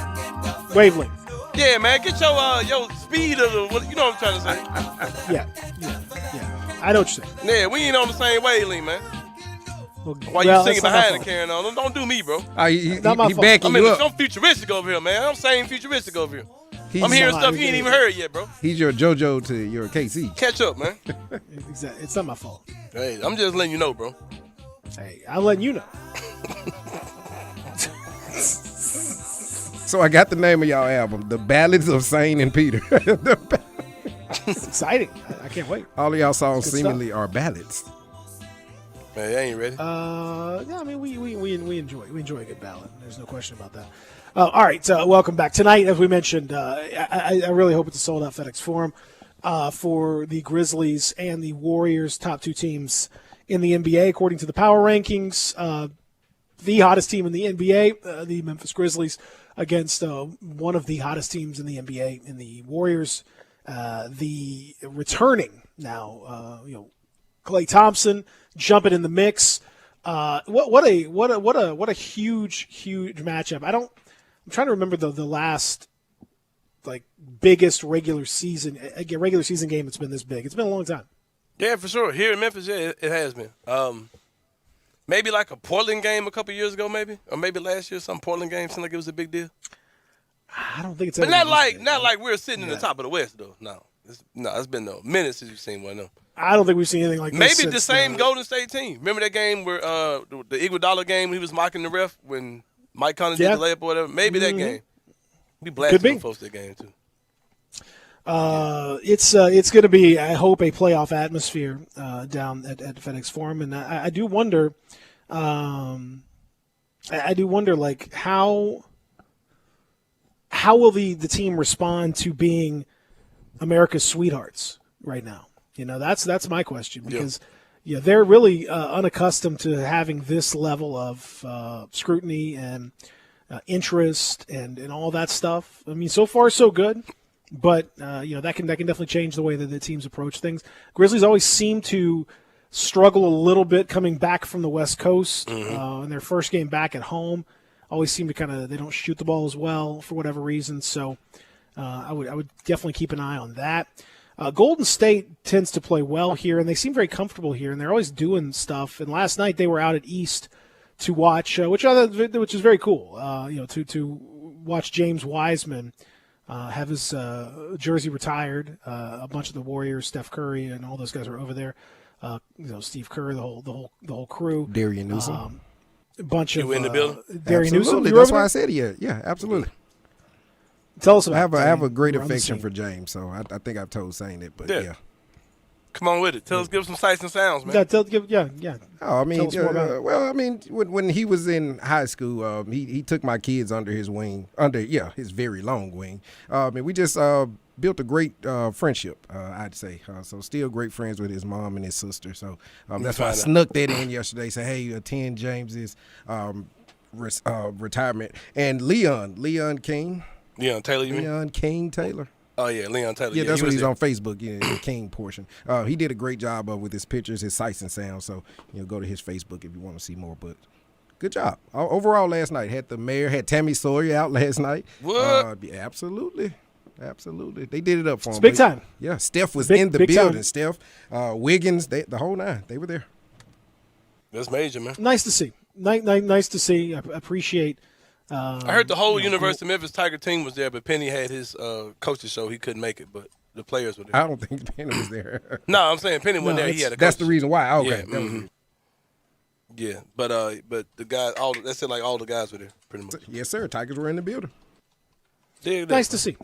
Wavelength. Yeah, man, get your speed of the you know what I'm trying to say. Yeah. I know what you're saying. Yeah, we ain't on the same wavelength, man. Why you singing behind and carrying on? Don't do me, bro. He backing you up. I'm futuristic over here, man. I'm saying futuristic over here. I'm He's hearing stuff you ain't even heard yet, bro. He's your JoJo to your KC. Catch up, man. Exactly. It's not my fault. Hey, I'm just letting you know, bro. Hey, I'm letting you know. So I got the name of y'all album, The Ballads of Sane and Peter. It's exciting. I can't wait. All of y'all songs Good seemingly stuff. are ballads. Man, I ain't ready. Yeah, I mean, we enjoy a good ballad. There's no question about that. All right, welcome back tonight. As we mentioned, I really hope it's a sold-out FedEx Forum for the Grizzlies and the Warriors, top two teams in the NBA according to the power rankings. The hottest team in the NBA, the Memphis Grizzlies, against one of the hottest teams in the NBA, in the Warriors. The returning now, Klay Thompson jumping in the mix. What a huge matchup. I'm trying to remember the last biggest regular season game that's been this big. It's been a long time. Yeah, for sure. Here in Memphis, yeah, it has been. Maybe like a Portland game a couple years ago, maybe, or maybe last year some Portland game seemed like it was a big deal. I don't think it's. But not like we're sitting in the top of the West though. No, it's been a minute since you've seen one of them. I don't think we've seen anything like this. Maybe the same Golden State team. Remember that game where the Iguodala game? He was mocking the ref when Mike Conley did the layup or whatever. Maybe that game. We blasted them folks that game too. It's going to be, I hope, a playoff atmosphere down at FedEx Forum, and I do wonder, like how will the team respond to being America's sweethearts right now? That's my question, because they're really unaccustomed to having this level of scrutiny and interest and all that stuff. I mean, so far so good. But that can definitely change the way that the teams approach things. Grizzlies always seem to struggle a little bit coming back from the West Coast. In their first game back at home, always seem to they don't shoot the ball as well for whatever reason. So I would definitely keep an eye on that. Golden State tends to play well here, and they seem very comfortable here, and they're always doing stuff. And last night they were out at East to watch, which is very cool. To watch James Wiseman. Have his jersey retired. A bunch of the Warriors, Steph Curry, and all those guys are over there. Steve Kerr, the whole crew. Darian Newsom. A bunch of in the building. Darian Newsom. That's why I said yeah, absolutely. Tell us about. I have a great affection for James, so I think I've told saying it, but yeah. Come on with it. Give us some sights and sounds, man. Yeah. Oh, I mean, when he was in high school, he took my kids under his wing, his very long wing. And we just built a great friendship, I'd say. So still great friends with his mom and his sister. So that's why I snuck that in yesterday. Say, hey, attend James's retirement. And Leon King. Leon Taylor, you mean? Leon King Taylor. Oh, yeah, Leon Taylor. Yeah, that's what he's on Facebook, the King portion. He did a great job with his pictures, his sights and sounds. So, go to his Facebook if you want to see more. But good job. Overall last night, had the mayor, had Tammy Sawyer out last night. What? Absolutely. They did it up for him. It's big time. Yeah, Steph was in the building. Time. Steph, Wiggins, the whole nine. They were there. That's major, man. Nice to see. Nice to see. I appreciate. I heard the whole University of Memphis Tiger team was there, but Penny had his coaches show. He couldn't make it, but the players were there. I don't think Penny was there. No, I'm saying Penny wasn't there. He had a coach. That's the reason why. Okay. Yeah, but the guys, all the guys were there pretty much. Yes, sir. Tigers were in the building. Nice to see.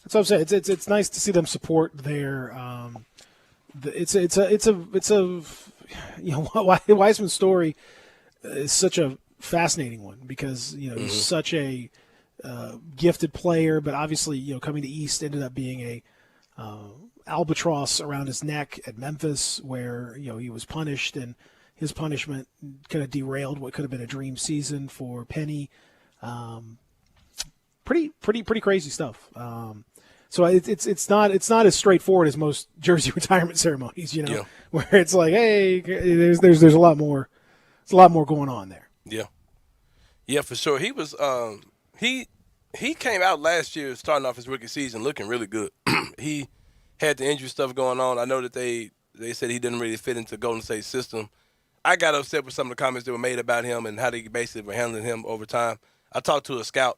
That's what I'm saying. It's nice to see them support their. It's a Wiseman's story is such a fascinating one because he's such a gifted player, but obviously coming to East ended up being a albatross around his neck at Memphis, where he was punished, and his punishment kind of derailed what could have been a dream season for Penny. Pretty crazy stuff. So it's not as straightforward as most jersey retirement ceremonies, where it's like, hey, there's a lot more. There's a lot more going on there. Yeah, for sure. He was he came out last year starting off his rookie season looking really good. He had the injury stuff going on. I know that they said he didn't really fit into Golden State's system. I got upset with some of the comments that were made about him and how they basically were handling him over time. I talked to a scout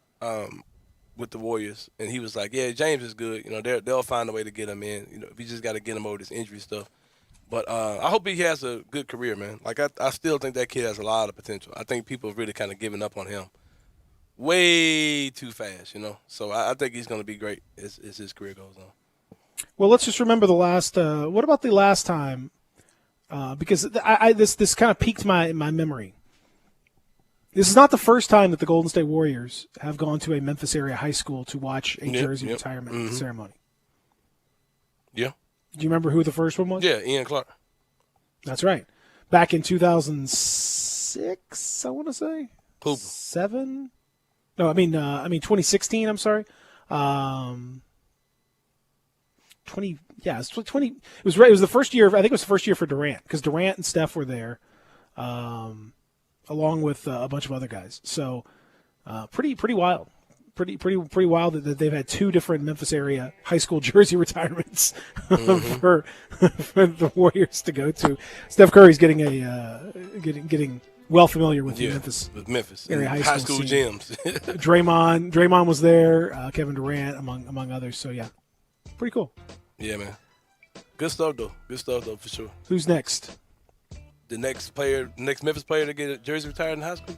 with the Warriors, and he was like, yeah, James is good. They'll find a way to get him in. We just got to get him over this injury stuff. But I hope he has a good career, man. Like, I still think that kid has a lot of potential. I think people have really kind of given up on him way too fast, So I think he's going to be great as his career goes on. Well, let's just remember the last what about the last time? Because this kind of piqued my memory. This is not the first time that the Golden State Warriors have gone to a Memphis area high school to watch a jersey retirement ceremony. Yeah. Do you remember who the first one was? Yeah, Ian Clark. That's right. Back in 2006, I want to say. Hooper. 7? No, I mean 2016. I'm sorry. 20. Yeah, it's 20. It was right. It was the first year. I think it was the first year for Durant because Durant and Steph were there, along with a bunch of other guys. So, pretty wild. Pretty wild that they've had two different Memphis area high school jersey retirements for the Warriors to go to. Steph Curry's getting getting well familiar with the Memphis area high school gyms. Draymond was there, Kevin Durant among others. So yeah, pretty cool. Yeah, man. Good stuff though. For sure. Who's next? The next Memphis player to get a jersey retired in high school.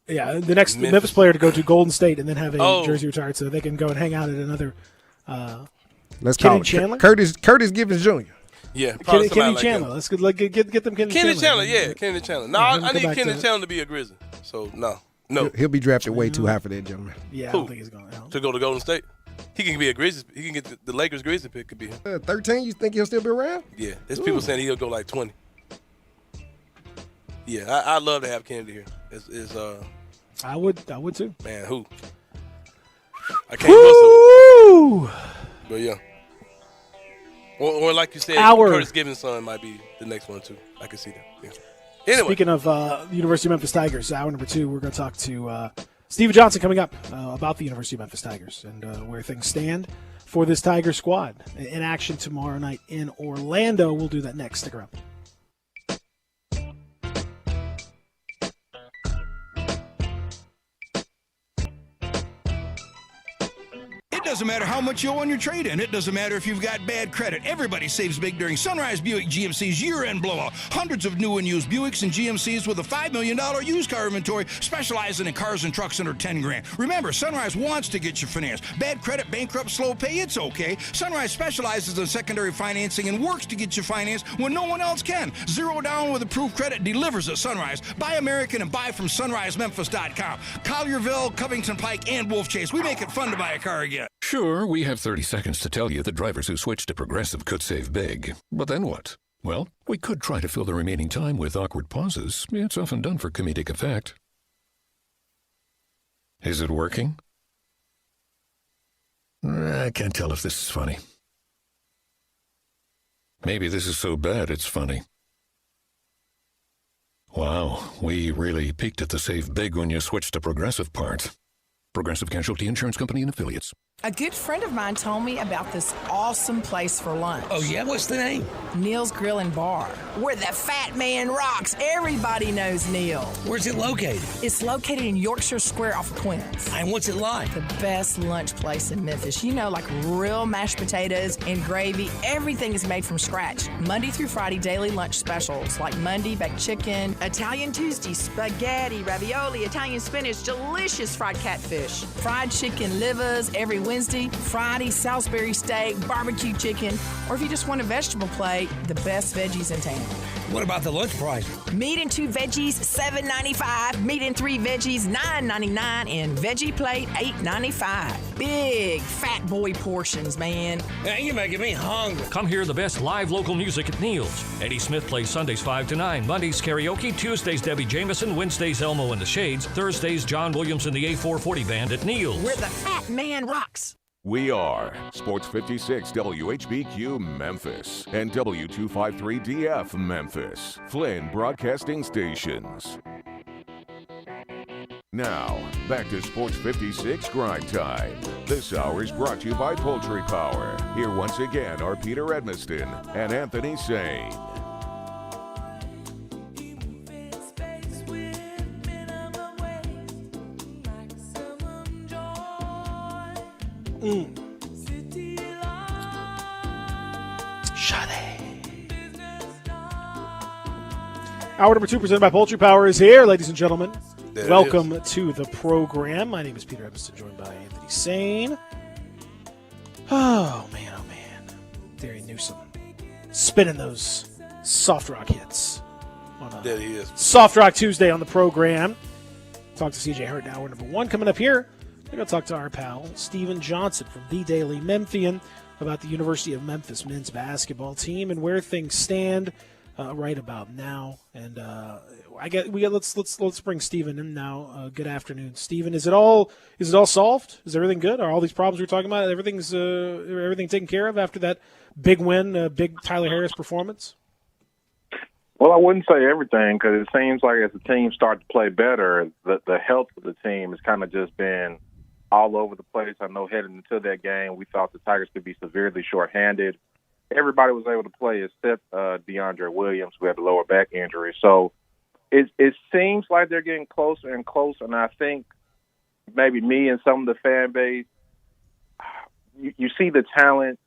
Yeah, the next Memphis player to go to Golden State and then have a jersey retired so they can go and hang out at another. Let's call it Chandler? Curtis Givens Jr. Yeah, Kenny like Chandler. him. Let's get them Kenny Chandler. Yeah, Kenny Chandler. No, I need Kenny Chandler to be a Grizzly. So no. He'll be drafted way too high for that gentleman. Yeah, I don't think he's going to go to Golden State. He can be a Grizzly. He can get the Lakers Grizzly pick. Could be him. 13. You think he'll still be around? Yeah, there's people saying he'll go like 20. Yeah, I'd love to have Kennedy here. I would too. Man, who? I can't whistle. But yeah. Or like you said, Curtis Givens' son might be the next one too. I can see that. Yeah. Anyway. Speaking of the University of Memphis Tigers, hour number 2, we're going to talk to Steve Johnson coming up about the University of Memphis Tigers and where things stand for this Tiger squad in action tomorrow night in Orlando. We'll do that next. Stick around. It doesn't matter how much you owe on your trade-in. It doesn't matter if you've got bad credit. Everybody saves big during Sunrise Buick GMC's year-end blowout. Hundreds of new and used Buicks and GMCs with a $5 million used car inventory, specializing in cars and trucks under $10,000. Remember, Sunrise wants to get you financed. Bad credit, bankrupt, slow pay, it's okay. Sunrise specializes in secondary financing and works to get you financed when no one else can. Zero down with approved credit delivers at Sunrise. Buy American and buy from sunrisememphis.com. Collierville, Covington Pike, and Wolf Chase. We make it fun to buy a car again. Sure, we have 30 seconds to tell you that drivers who switch to Progressive could save big. But then what? Well, we could try to fill the remaining time with awkward pauses. It's often done for comedic effect. Is it working? I can't tell if this is funny. Maybe this is so bad it's funny. Wow, we really peaked at the save big when you switched to Progressive part. Progressive Casualty Insurance Company and Affiliates. A good friend of mine told me about this awesome place for lunch. Oh, yeah? What's the name? Neil's Grill and Bar, where the fat man rocks. Everybody knows Neil. Where's it located? It's located in Yorkshire Square off of Quince. And what's it like? The best lunch place in Memphis. You know, like real mashed potatoes and gravy. Everything is made from scratch. Monday through Friday, daily lunch specials like Monday, baked chicken, Italian Tuesday, spaghetti, ravioli, Italian spinach, delicious fried catfish, fried chicken livers every Wednesday, Friday, Salisbury steak, barbecue chicken, or if you just want a vegetable plate, the best veggies in town. What about the lunch price? Meat and 2 veggies, $7.95. Meat and 3 veggies, $9.99. And veggie plate, $8.95. Big fat boy portions, man. Man, you're making me hungry. Come hear the best live local music at Neil's. Eddie Smith plays Sundays 5 to 9, Mondays karaoke, Tuesdays Debbie Jameson, Wednesdays Elmo and the Shades, Thursdays John Williams and the A440 Band at Neil's. Where the fat man rocks. We are Sports 56 WHBQ Memphis and W253DF Memphis, Flynn Broadcasting Stations. Now, back to Sports 56 Grind Time. This hour is brought to you by Poultry Power. Here once again are Peter Edmiston and Anthony Sane. Hour number 2 presented by Poultry Power is here, ladies and gentlemen. There Welcome to the program. My name is Peter Evanston, joined by Anthony Sane. Oh, man. Darian Newsom spinning those soft rock hits. There he is. Soft Rock Tuesday on the program. Talk to CJ Hurt, hour number 1. Coming up here, we're going to talk to our pal, Steven Johnson from The Daily Memphian, about the University of Memphis men's basketball team and where things stand right about now. And let's bring Steven in now. Good afternoon, Steven. Is it all solved? Is everything good? Are all these problems we're talking about, everything taken care of after that big win, big Tyler Harris performance? Well, I wouldn't say everything, because it seems like as the team starts to play better, the health of the team has kind of just been all over the place. I know heading into that game, we thought the Tigers could be severely shorthanded. Everybody was able to play except DeAndre Williams, who had a lower back injury. So it seems like they're getting closer and closer, and I think maybe me and some of the fan base, you see the talent,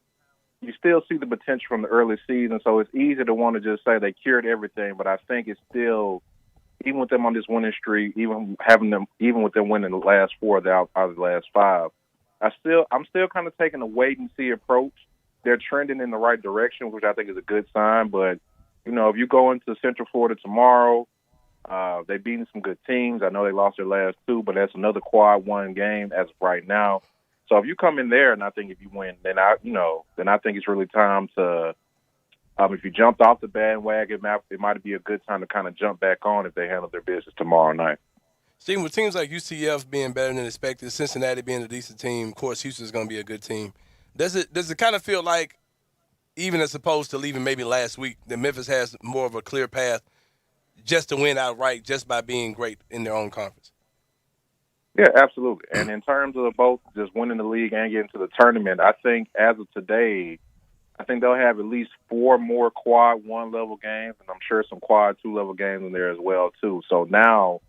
you still see the potential from the early season, so it's easy to want to just say they cured everything, but I think it's still, even with them on this winning streak, even with them winning the last 4 out of the last 5, I'm still kind of taking a wait and see approach. They're trending in the right direction, which I think is a good sign. But, if you go into Central Florida tomorrow, they've beaten some good teams. I know they lost their last 2, but that's another quad 1 game as of right now. So if you come in there and I think if you win, then I think it's really time to, if you jumped off the bandwagon, it might be a good time to kind of jump back on if they handle their business tomorrow night. See, with teams like UCF being better than expected, Cincinnati being a decent team, of course Houston's going to be a good team. Does it kind of feel like, even as opposed to leaving maybe last week, that Memphis has more of a clear path just to win outright just by being great in their own conference? Yeah, absolutely. And in terms of both just winning the league and getting to the tournament, I think as of today, I think they'll have at least 4 more quad 1 level games, and I'm sure some quad 2 level games in there as well too. So now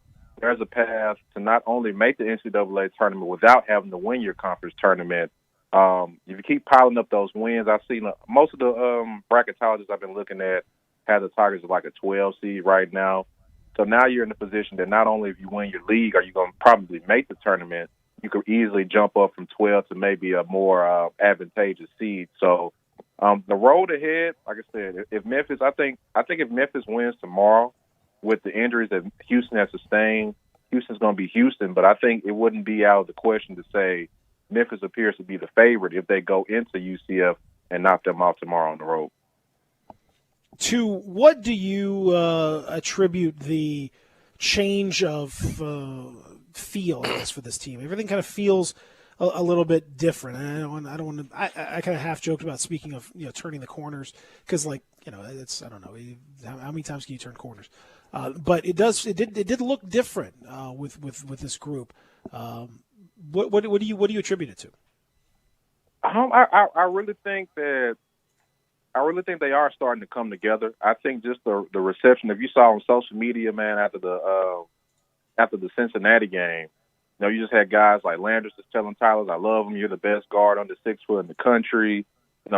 there's a path to not only make the NCAA tournament without having to win your conference tournament. If you keep piling up those wins, I've seen most of the bracketologists I've been looking at have the Tigers as like a 12 seed right now. So now you're in the position that not only if you win your league are you going to probably make the tournament, you could easily jump up from 12 to maybe a more advantageous seed. So the road ahead, like I said, if Memphis, I think if Memphis wins tomorrow with the injuries that Houston has sustained, Houston's going to be Houston. But I think it wouldn't be out of the question to say Memphis appears to be the favorite if they go into UCF and knock them off tomorrow on the road. To what do you attribute the change of feel, I guess, for this team? Everything kind of feels a little bit different. And I don't want to. I kind of half joked about speaking of turning the corners because it's I don't know how many times can you turn corners, but it did look different with this group. What do you attribute it to? I really think they are starting to come together. I think just the reception, if you saw on social media, man, after the Cincinnati game, you just had guys like Landers just telling Tyler, "I love him. You're the best guard under 6 foot in the country."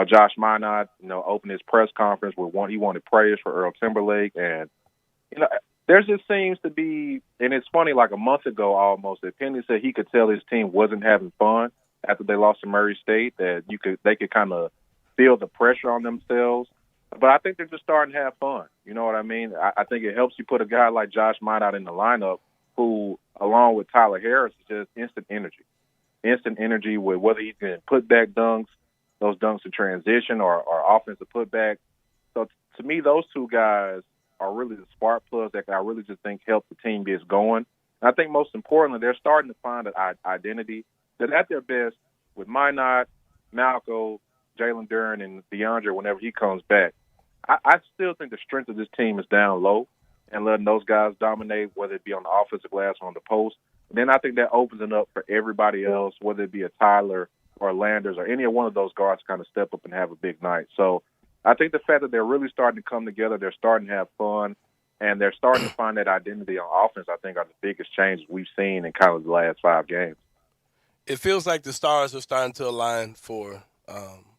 Josh Minot, opened his press conference with he wanted praise for Earl Timberlake, and there just seems to be, and it's funny, like a month ago almost, that Penny said he could tell his team wasn't having fun after they lost to Murray State, that they could kind of feel the pressure on themselves. But I think they're just starting to have fun. You know what I mean? I think it helps you put a guy like Josh Minot in the lineup who, along with Tyler Harris, is just instant energy. Instant energy with whether he's getting putback dunks, those dunks in transition, or offensive putback. So to me, those 2 guys are really the spark plugs that I really just think help the team get going. And I think most importantly, they're starting to find an identity. They're at their best with Minot, Malco, Jalen Duren, and DeAndre whenever he comes back. I still think the strength of this team is down low and letting those guys dominate, whether it be on the offensive glass or on the post. And then I think that opens it up for everybody else, whether it be a Tyler or Landers or any one of those guards kind of step up and have a big night. So I think the fact that they're really starting to come together, they're starting to have fun, and they're starting to find that identity on offense, I think are the biggest changes we've seen in kind of the last 5 games. It feels like the stars are starting to align for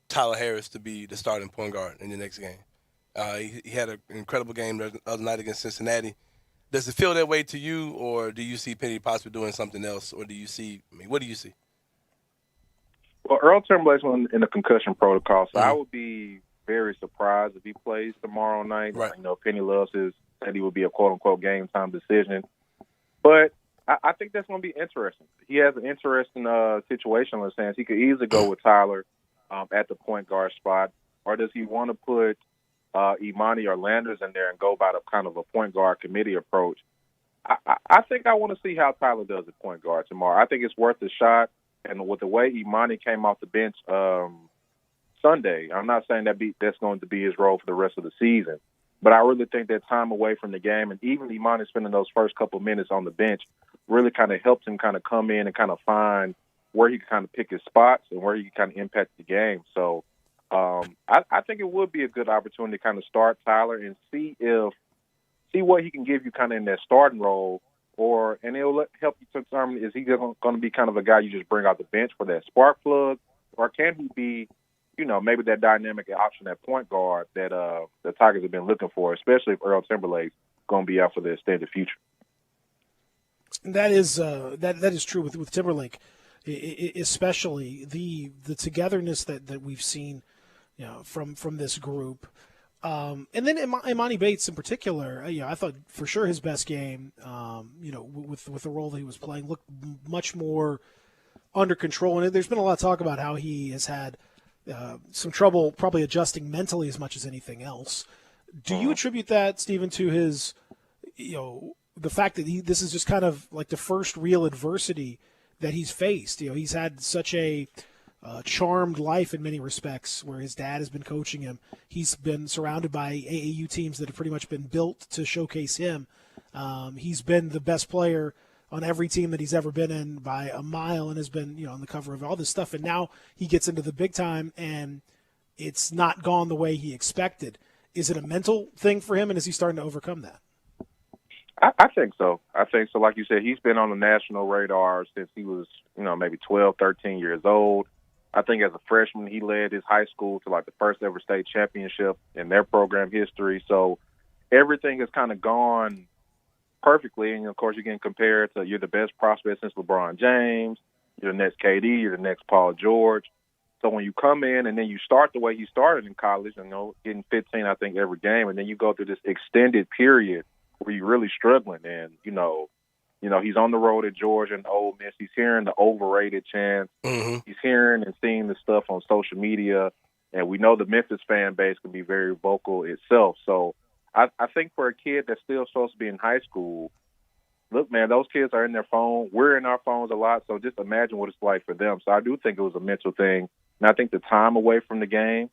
Tyler Harris to be the starting point guard in the next game. He had an incredible game the other night against Cincinnati. Does it feel that way to you, or do you see Penny possibly doing something else, or do you see? I mean, what do you see? Well, Earl Timberlake's in the concussion protocol, so I would be very surprised if he plays tomorrow night. Right. You know, Penny Love said he would be a quote-unquote game-time decision. But I think that's going to be interesting. He has an interesting situation in the sense he could easily go with Tyler at the point guard spot, or does he want to put Imani or Landers in there and go by the kind of a point guard committee approach? I think I want to see how Tyler does at point guard tomorrow. I think it's worth a shot. And with the way Imani came off the bench Sunday, I'm not saying that's going to be his role for the rest of the season. But I really think that time away from the game, and even Imani spending those first couple minutes on the bench, really kind of helps him kind of come in and kind of find where he can kind of pick his spots and where he can kind of impact the game. So I think it would be a good opportunity to kind of start Tyler and see what he can give you kind of in that starting role, and it'll help you to determine, is he going to be kind of a guy you just bring out the bench for that spark plug, or can he be, you know, maybe that dynamic option at point guard that the Tigers have been looking for, especially if Earl Timberlake's going to be out for the extended future. That is that is true with Timberlake, especially the togetherness that we've seen, you know, from this group. And then Imani Bates in particular, I thought for sure his best game, with the role that he was playing, looked much more under control. And there's been a lot of talk about how he has had some trouble probably adjusting mentally as much as anything else. Do you attribute that, Stephen, to his, the fact that this is just kind of like the first real adversity that he's faced? He's had such a charmed life in many respects, where his dad has been coaching him. He's been surrounded by AAU teams that have pretty much been built to showcase him. He's been the best player on every team that he's ever been in by a mile, and has been, on the cover of all this stuff. And now he gets into the big time, and it's not gone the way he expected. Is it a mental thing for him, and is he starting to overcome that? I think so. Like you said, he's been on the national radar since he was, maybe 12, 13 years old. I think as a freshman, he led his high school to like the first ever state championship in their program history. So everything has kind of gone perfectly. And of course, you're getting compared to, you're the best prospect since LeBron James. You're the next KD. You're the next Paul George. So when you come in and then you start the way he started in college, getting 15, I think, every game, and then you go through this extended period where you're really struggling, and he's on the road at Georgia and Ole Miss. He's hearing the overrated chants. Mm-hmm. He's hearing and seeing the stuff on social media. And we know the Memphis fan base can be very vocal itself. So I think for a kid that's still supposed to be in high school, look, man, those kids are in their phone. We're in our phones a lot. So just imagine what it's like for them. So I do think it was a mental thing. And I think the time away from the game,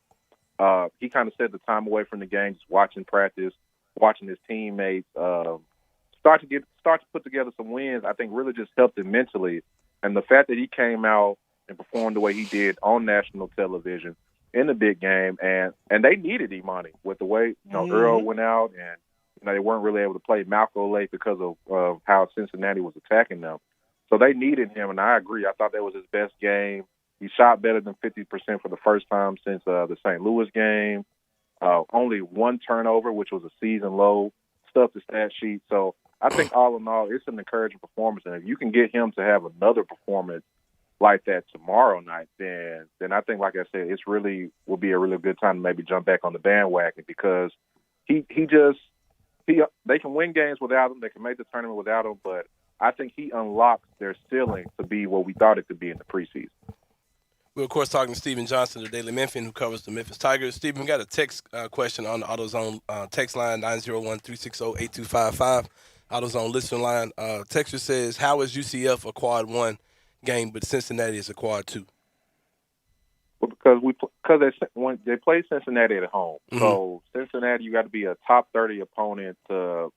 he kind of said the time away from the game, just watching practice, watching his teammates, start to put together some wins, I think really just helped him mentally. And the fact that he came out and performed the way he did on national television in the big game, and they needed Imani with the way Earl went out, and they weren't really able to play Malco late because of how Cincinnati was attacking them. So they needed him, and I agree. I thought that was his best game. He shot better than 50% for the first time since the St. Louis game. Only one turnover, which was a season low. Stuff the stat sheet. So I think all in all, it's an encouraging performance. And if you can get him to have another performance like that tomorrow night, then I think, like I said, it's really will be a really good time to maybe jump back on the bandwagon, because they can win games without him. They can make the tournament without him. But I think he unlocks their ceiling to be what we thought it could be in the preseason. We're, of course, talking to Stephen Johnson, the Daily Memphian, who covers the Memphis Tigers. Stephen, we got a text question on the AutoZone text line, 901-360-8255. AutoZone listener line. Texter says, how is UCF a quad 1 game, but Cincinnati is a quad 2? Well, because they play Cincinnati at home. Mm-hmm. So Cincinnati, you got to be a top 30 opponent. You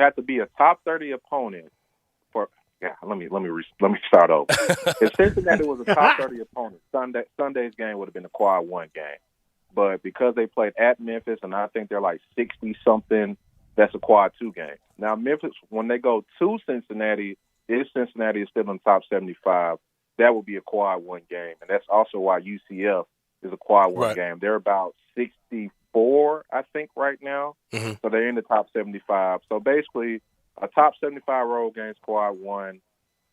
have to be a top 30 opponent for. Yeah, let me start over. If Cincinnati was a top 30 opponent, Sunday's game would have been a quad 1 game. But because they played at Memphis, and I think they're like 60-something, that's a quad 2 game. Now, Memphis, when they go to Cincinnati, if Cincinnati is still in the top 75, that would be a quad 1 game. And that's also why UCF is a quad 1 game. They're about 64, I think, right now. Mm-hmm. So they're in the top 75. So basically, a top 75 road game is quad one.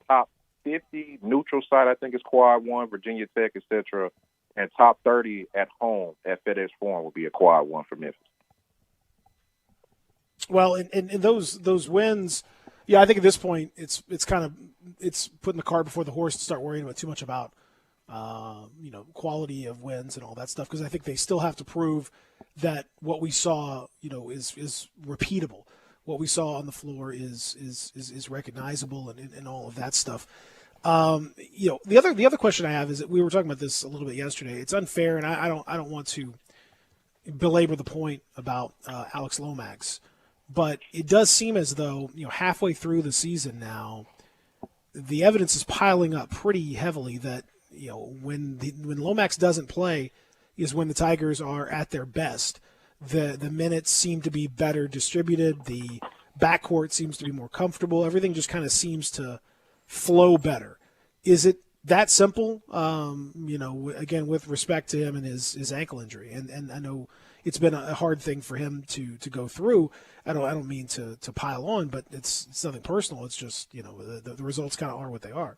Top 50 neutral site, I think, is quad one, Virginia Tech, etc. And top 30 at home at FedEx Forum would be a quad one for Memphis. Well, and those wins, yeah, I think at this point it's putting the cart before the horse to start worrying about too much about quality of wins and all that stuff, because I think they still have to prove that what we saw is repeatable. What we saw on the floor is recognizable and all of that stuff. The other question I have is that we were talking about this a little bit yesterday. It's unfair, and I don't want to belabor the point about Alex Lomax. But it does seem as though, halfway through the season now, the evidence is piling up pretty heavily that, when Lomax doesn't play is when the Tigers are at their best. The minutes seem to be better distributed. The backcourt seems to be more comfortable. Everything just kind of seems to flow better. Is it that simple? Again, with respect to him and his ankle injury. And I know it's been a hard thing for him to go through. I don't mean to pile on, but it's nothing personal. It's just, the results kind of are what they are.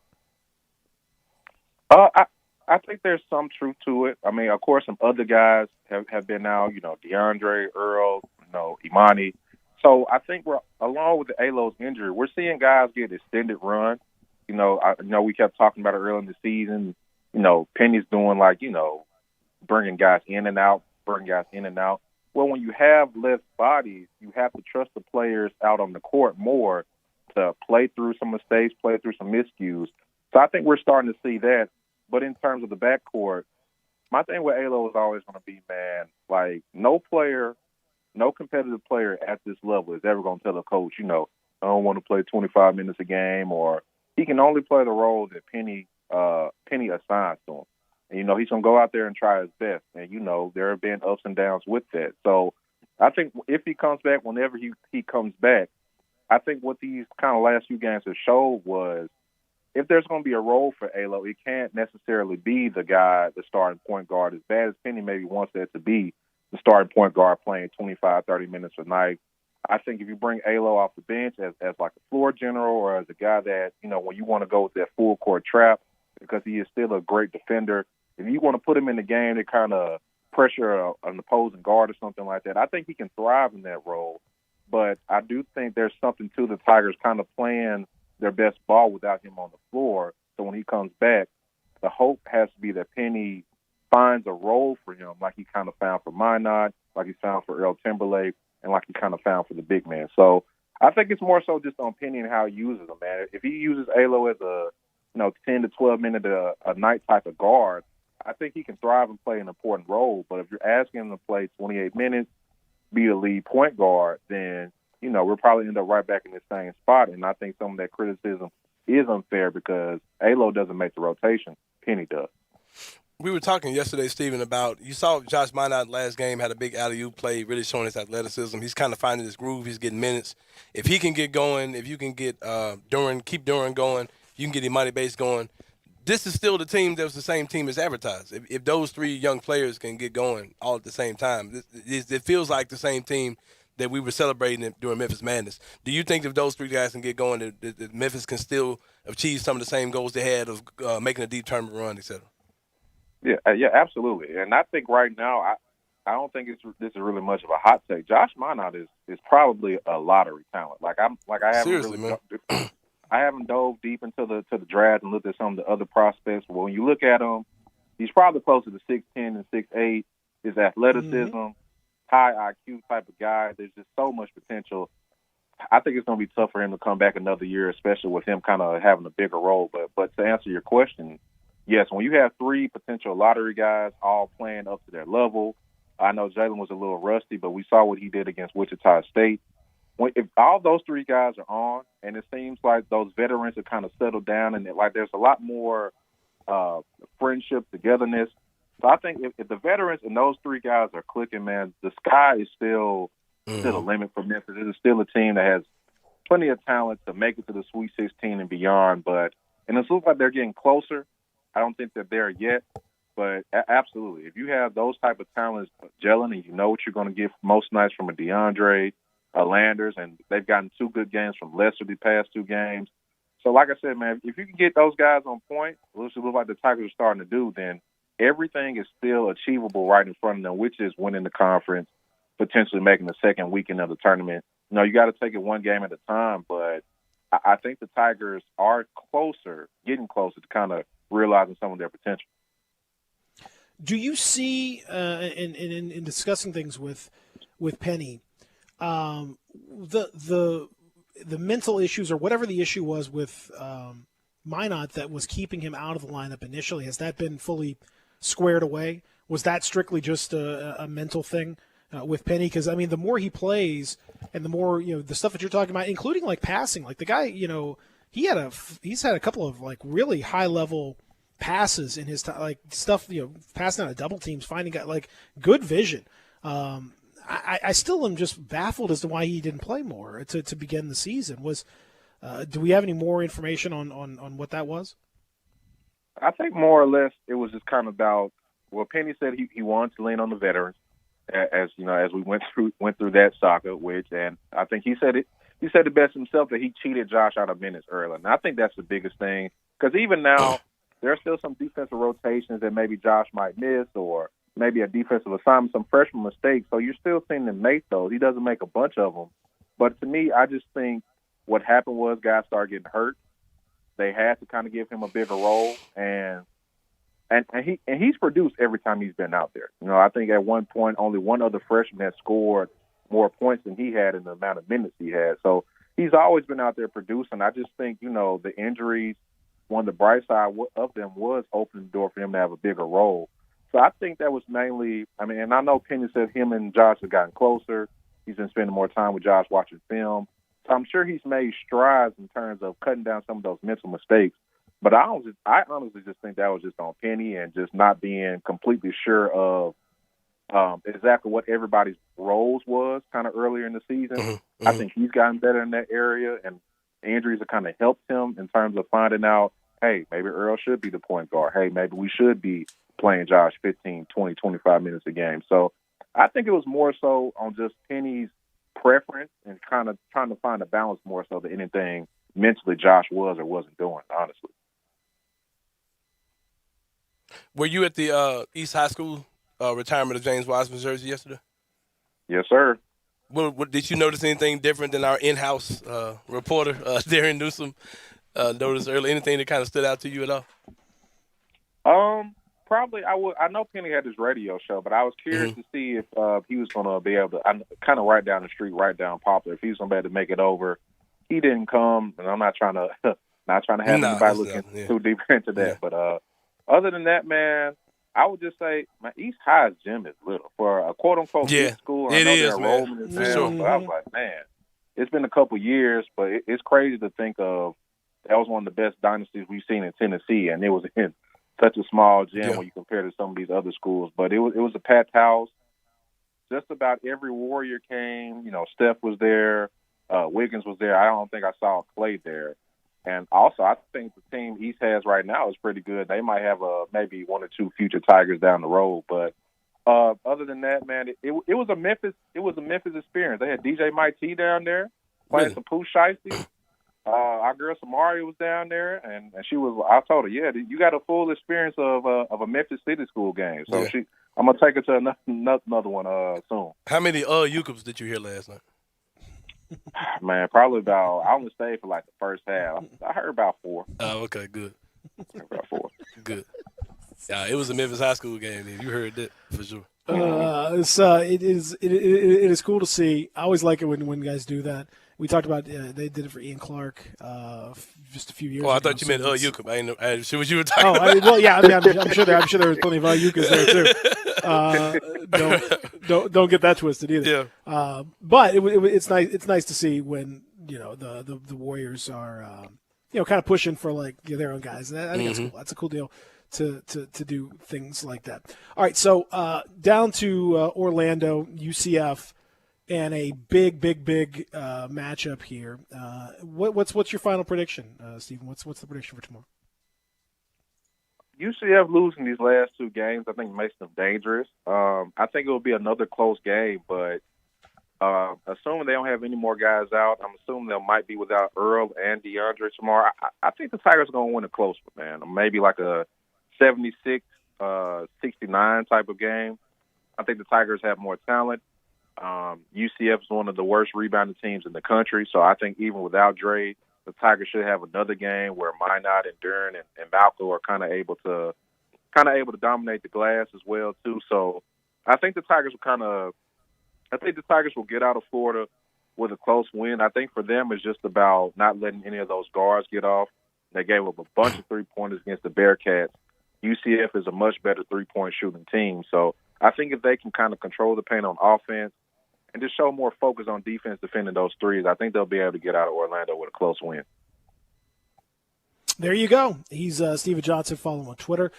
I think there's some truth to it. I mean, of course, some other guys have been out, DeAndre, Earl, Imani. So I think we're, along with the Alo's injury, we're seeing guys get extended run. I know we kept talking about it early in the season. Penny's doing bringing guys in and out. Well, when you have less bodies, you have to trust the players out on the court more to play through some mistakes, play through some miscues. So I think we're starting to see that. But in terms of the backcourt, my thing with Alo is always going to be, man, no competitive player at this level is ever going to tell a coach, I don't want to play 25 minutes a game, or he can only play the role that Penny assigns to him. And, he's going to go out there and try his best. And, there have been ups and downs with that. So I think if he comes back, whenever he comes back, I think what these kind of last few games have showed was if there's going to be a role for Alo, it can't necessarily be the guy, the starting point guard, as bad as Penny maybe wants that to be, the starting point guard playing 25, 30 minutes a night. I think if you bring Alo off the bench as like a floor general, or as a guy that, when you want to go with that full court trap, because he is still a great defender, if you want to put him in the game to kind of pressure an opposing guard or something like that, I think he can thrive in that role. But I do think there's something to the Tigers kind of playing their best ball without him on the floor. So when he comes back, the hope has to be that Penny finds a role for him, like he kind of found for Minot, like he found for Earl Timberlake, and like he kind of found for the big man. So I think it's more so just on Penny and how he uses him, man. If he uses Alo as a 10 to 12 minute a night type of guard, I think he can thrive and play an important role. But if you're asking him to play 28 minutes, be a lead point guard, then we'll probably end up right back in the same spot. And I think some of that criticism is unfair because Alo doesn't make the rotation. Penny does. We were talking yesterday, Stephen, about you saw Josh Minot last game had a big alley-oop play, really showing his athleticism. He's kind of finding his groove. He's getting minutes. If he can get going, if you can get keep Duran going, you can get Imani Bates going. This is still the team that was the same team as advertised. If those three young players can get going all at the same time, it feels like the same team that we were celebrating during Memphis Madness. Do you think if those three guys can get going, that Memphis can still achieve some of the same goals they had of making a deep tournament run, et cetera? Yeah, absolutely. And I think right now, I don't think this is really much of a hot take. Josh Minot is probably a lottery talent. I haven't dove deep into the draft and looked at some of the other prospects. But when you look at him, he's probably closer to 6'10" and 6'8". His athleticism, high IQ type of guy. There's just so much potential. I think it's going to be tough for him to come back another year, especially with him kind of having a bigger role. But to answer your question, yes, when you have three potential lottery guys all playing up to their level, I know Jalen was a little rusty, but we saw what he did against Wichita State. If all those three guys are on, and it seems like those veterans have kind of settled down, and there's a lot more friendship, togetherness. So I think if the veterans and those three guys are clicking, man, the sky is still the limit for Memphis. It is still a team that has plenty of talent to make it to the Sweet 16 and beyond. And it looks like they're getting closer. I don't think they're there yet. But absolutely, if you have those type of talents gelling and you know what you're going to get most nights from a DeAndre, a Landers, and they've gotten 2 good games from Lester the past 2 games. So like I said, man, if you can get those guys on point, which it looks like the Tigers are starting to do, then everything is still achievable right in front of them, which is winning the conference, potentially making the second weekend of the tournament. You got to take it one game at a time, but I think the Tigers are getting closer to kind of realizing some of their potential. Do you see, in discussing things with Penny, the mental issues or whatever the issue was with Minot that was keeping him out of the lineup initially, has that been fully squared away? Was that strictly just a mental thing with Penny? Because, I mean, the more he plays and the more, the stuff that you're talking about, including, like, passing, like the guy, he's had a couple of, like, really high-level passes in his time, like stuff, passing out of double teams, finding like good vision. I still am just baffled as to why he didn't play more to begin the season. Do we have any more information on what that was? I think more or less it was just kind of about, well, Penny said he wanted to lean on the veterans as we went through that saga, and I think he said it best himself that he cheated Josh out of minutes early. And I think that's the biggest thing, because even now there are still some defensive rotations that maybe Josh might miss, or maybe a defensive assignment, some freshman mistakes. So you're still seeing him make those. He doesn't make a bunch of them. But to me, I just think what happened was guys started getting hurt. They had to kind of give him a bigger role, and he's produced every time he's been out there. I think at one point only one other freshman had scored more points than he had in the amount of minutes he had. So he's always been out there producing. I just think, the injuries, one of the bright side of them was opening the door for him to have a bigger role. So I think that was mainly, and I know Penny said him and Josh have gotten closer. He's been spending more time with Josh watching film. So I'm sure he's made strides in terms of cutting down some of those mental mistakes. But I honestly just think that was just on Penny and just not being completely sure of exactly what everybody's roles was kind of earlier in the season. Mm-hmm. I think he's gotten better in that area, and injuries have kind of helped him in terms of finding out, hey, maybe Earl should be the point guard. Hey, maybe we should be playing Josh 15, 20, 25 minutes a game. So I think it was more so on just Penny's preference and kind of trying to find a balance more so than anything mentally Josh was or wasn't doing, honestly. Were you at the East High School retirement of James Wiseman's jersey yesterday? Yes, sir. What, did you notice anything different than our in-house reporter, Darren Newsom, noticed earlier? Anything that kind of stood out to you at all? Probably I know Penny had his radio show, but I was curious to see if he was going to be able to kind of right down the street, right down Poplar, if he was going to be able to make it over. He didn't come, and I'm not trying to have anybody looking too deep into that. Yeah. But other than that, man, I would just say my East High's gym is little for a quote unquote big school. I know their enrollment is down, but I was like, man, it's been a couple years, but it's crazy to think of. That was one of the best dynasties we've seen in Tennessee, and it was in such a small gym when you compare to some of these other schools. But it was a packed house. Just about every Warrior came. Steph was there. Wiggins was there. I don't think I saw Clay there. And also, I think the team East has right now is pretty good. They might have maybe one or two future Tigers down the road. But other than that, man, it was a Memphis. It was a Memphis experience. They had DJ Mike T down there playing some Pooh Shiesty. Our girl Samari was down there, and she was. I told her, yeah, you got a full experience of a Memphis City School game. So I'm gonna take her to another one soon. How many Yukops did you hear last night? Man, probably about. I only stayed for like the first half. I heard about 4. Oh, okay, good. About 4. Good. It was a Memphis High School game. You heard that for sure. It is cool to see. I always like it when guys do that. We talked about they did it for Ian Clark just a few years ago. Oh, I thought you meant Yucca. I didn't know what you were talking about. Well, yeah, I'm sure there was plenty of Yuccas there too. Don't get that twisted either. Yeah. But it's nice. It's nice to see when the Warriors are kind of pushing for like their own guys. And I think that's cool. That's a cool deal to do things like that. All right, so down to Orlando, UCF. And a big matchup here. What's your final prediction, Stephen? What's the prediction for tomorrow? UCF losing these last two games, I think, makes them dangerous. I think it will be another close game, but assuming they don't have any more guys out, I'm assuming they might be without Earl and DeAndre tomorrow. I think the Tigers are going to win a close one, man. Maybe like a 76-69 type of game. I think the Tigers have more talent. UCF is one of the worst rebounding teams in the country, so I think even without Dre, the Tigers should have another game where Minot and Duran and Malco are kind of able to dominate the glass as well too. So I think the Tigers will get out of Florida with a close win. I think for them it's just about not letting any of those guards get off. They gave up a bunch of three-pointers against the Bearcats. UCF is a much better three-point shooting team. So I think if they can kind of control the paint on offense and just show more focus on defense defending those threes, I think they'll be able to get out of Orlando with a close win. There you go. He's Steven Johnson. Follow him on Twitter.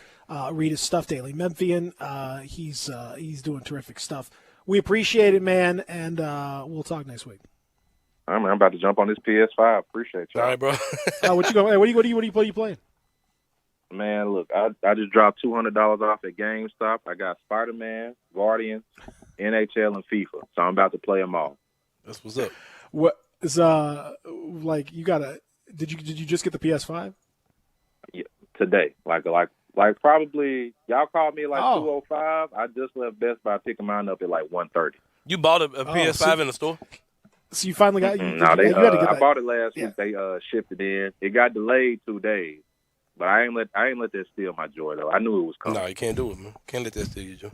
Read his stuff, Daily Memphian. He's doing terrific stuff. We appreciate it, man, and we'll talk next week. I'm about to jump on this PS5. Appreciate y'all. All right, bro. What you going? What are you playing? Man, look, I just dropped $200 off at GameStop. I got Spider-Man, Guardians, NHL, and FIFA. So I'm about to play them all. That's what's up. What is like you gotta? Did you just get the PS5? Yeah, today. Like probably y'all called me like 2:05. I just left Best Buy picking mine up at like 1:30. You bought a PS5 in the store? So you finally got? I bought it last week. They shipped it in. It got delayed 2 days. But I ain't let that steal my joy though. I knew it was coming. No, you can't do it, man. Can't let that steal your joy.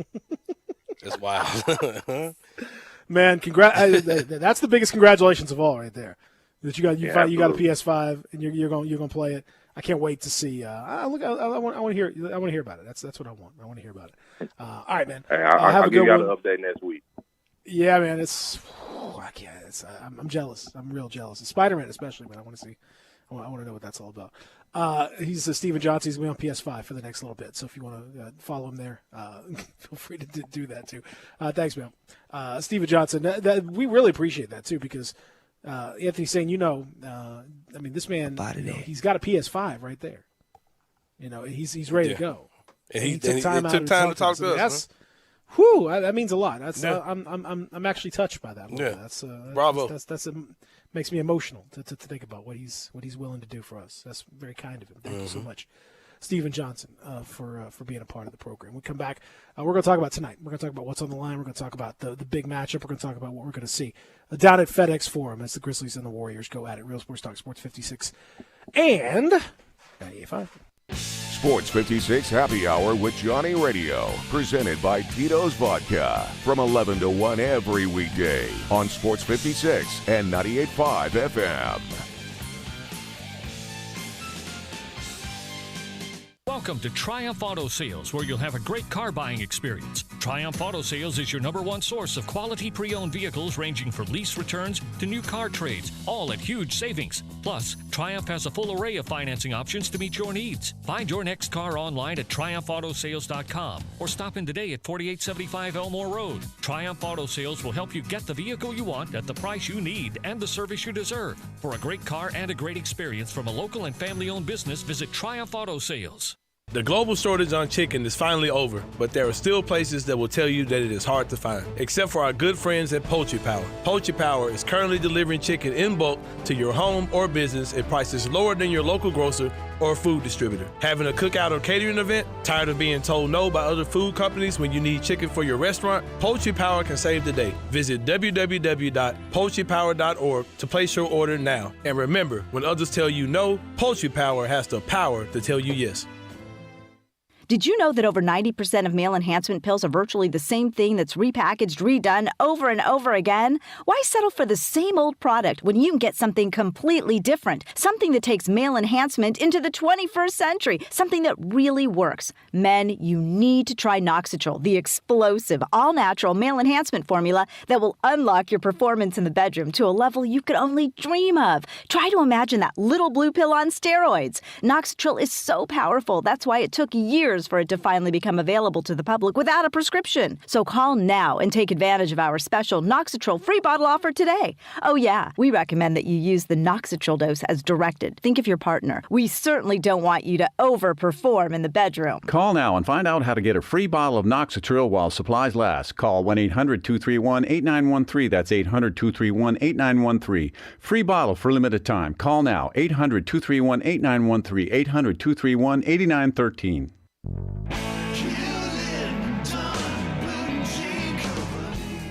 That's wild. Man, that's the biggest congratulations of all, right there. That you got a PS5 and you're gonna play it. I can't wait to see. I want to hear about it. That's what I want. I want to hear about it. All right, man. Hey, I'll give y'all the update next week. Yeah, man. I can't. I'm jealous. I'm real jealous. Spider-Man especially, man. I want to see. I want to know what that's all about. He's Steven Johnson. He's going to be on PS5 for the next little bit. So if you want to follow him there, feel free to do that too. Thanks, man. Steven Johnson. We really appreciate that too because Anthony's saying, this man, he's got a PS5 right there. He's ready to go. And he took time to talk to us. That means a lot. I'm actually touched by that. Yeah. Bravo. That's makes me emotional to think about what he's willing to do for us. That's very kind of him. Thank you so much, Steven Johnson, for being a part of the program. We come back. We're going to talk about tonight. We're going to talk about what's on the line. We're going to talk about the big matchup. We're going to talk about what we're going to see down at FedEx Forum as the Grizzlies and the Warriors go at it. Real Sports Talk, Sports 56, and 98.5. Sports 56 Happy Hour with Johnny Radio, presented by Tito's Vodka, from 11 to 1 every weekday on Sports 56 and 98.5 FM. Welcome to Triumph Auto Sales, where you'll have a great car buying experience. Triumph Auto Sales is your #1 source of quality pre-owned vehicles ranging from lease returns to new car trades, all at huge savings. Plus, Triumph has a full array of financing options to meet your needs. Find your next car online at TriumphAutoSales.com or stop in today at 4875 Elmore Road. Triumph Auto Sales will help you get the vehicle you want at the price you need and the service you deserve. For a great car and a great experience from a local and family-owned business, visit Triumph Auto Sales. The global shortage on chicken is finally over, but there are still places that will tell you that it is hard to find, except for our good friends at Poultry Power. Poultry Power is currently delivering chicken in bulk to your home or business at prices lower than your local grocer or food distributor. Having a cookout or catering event? Tired of being told no by other food companies when you need chicken for your restaurant? Poultry Power can save the day. Visit www.poultrypower.org to place your order now. And remember, when others tell you no, Poultry Power has the power to tell you yes. Did you know that over 90% of male enhancement pills are virtually the same thing that's repackaged, redone over and over again? Why settle for the same old product when you can get something completely different? Something that takes male enhancement into the 21st century. Something that really works. Men, you need to try Noxitrol, the explosive, all-natural male enhancement formula that will unlock your performance in the bedroom to a level you could only dream of. Try to imagine that little blue pill on steroids. Noxitrol is so powerful. That's why it took years years for it to finally become available to the public without a prescription. So call now and take advantage of our special Noxitrol free bottle offer today. Oh yeah, we recommend that you use the Noxitrol dose as directed. Think of your partner. We certainly don't want you to overperform in the bedroom. Call now and find out how to get a free bottle of Noxitril while supplies last. Call 1-800-231-8913. That's 800-231-8913. Free bottle for limited time. Call now. 800-231-8913. 800-231-8913.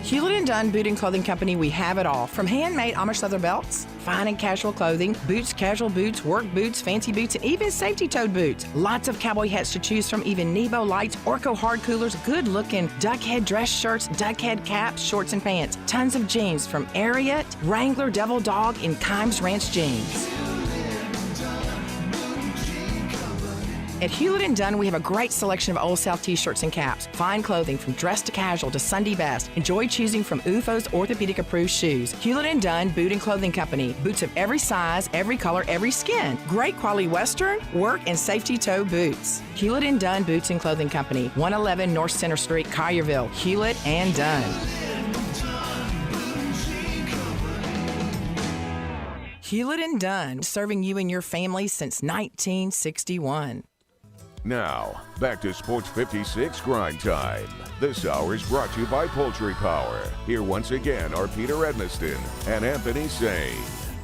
Hewlett & Dunn Boot and Clothing Company, we have it all. From handmade Amish leather belts, fine and casual clothing, boots, casual boots, work boots, fancy boots, and even safety-toed boots. Lots of cowboy hats to choose from, even Nebo lights, Orco hard coolers, good-looking duck head dress shirts, duck head caps, shorts, and pants. Tons of jeans from Ariat, Wrangler, Devil Dog, and Kimes Ranch jeans. At Hewlett & Dunn, we have a great selection of Old South t-shirts and caps. Fine clothing from dress to casual to Sunday best. Enjoy choosing from UFO's orthopedic-approved shoes. Hewlett & Dunn Boot and Clothing Company. Boots of every size, every color, every skin. Great quality Western, work, and safety toe boots. Hewlett & Dunn Boots and Clothing Company. 111 North Center Street, Collierville. Hewlett & Dunn. Hewlett & Dunn, serving you and your family since 1961. Now, back to Sports 56 Grind Time. This hour is brought to you by Poultry Power. Here once again are Peter Edmiston and Anthony Sane.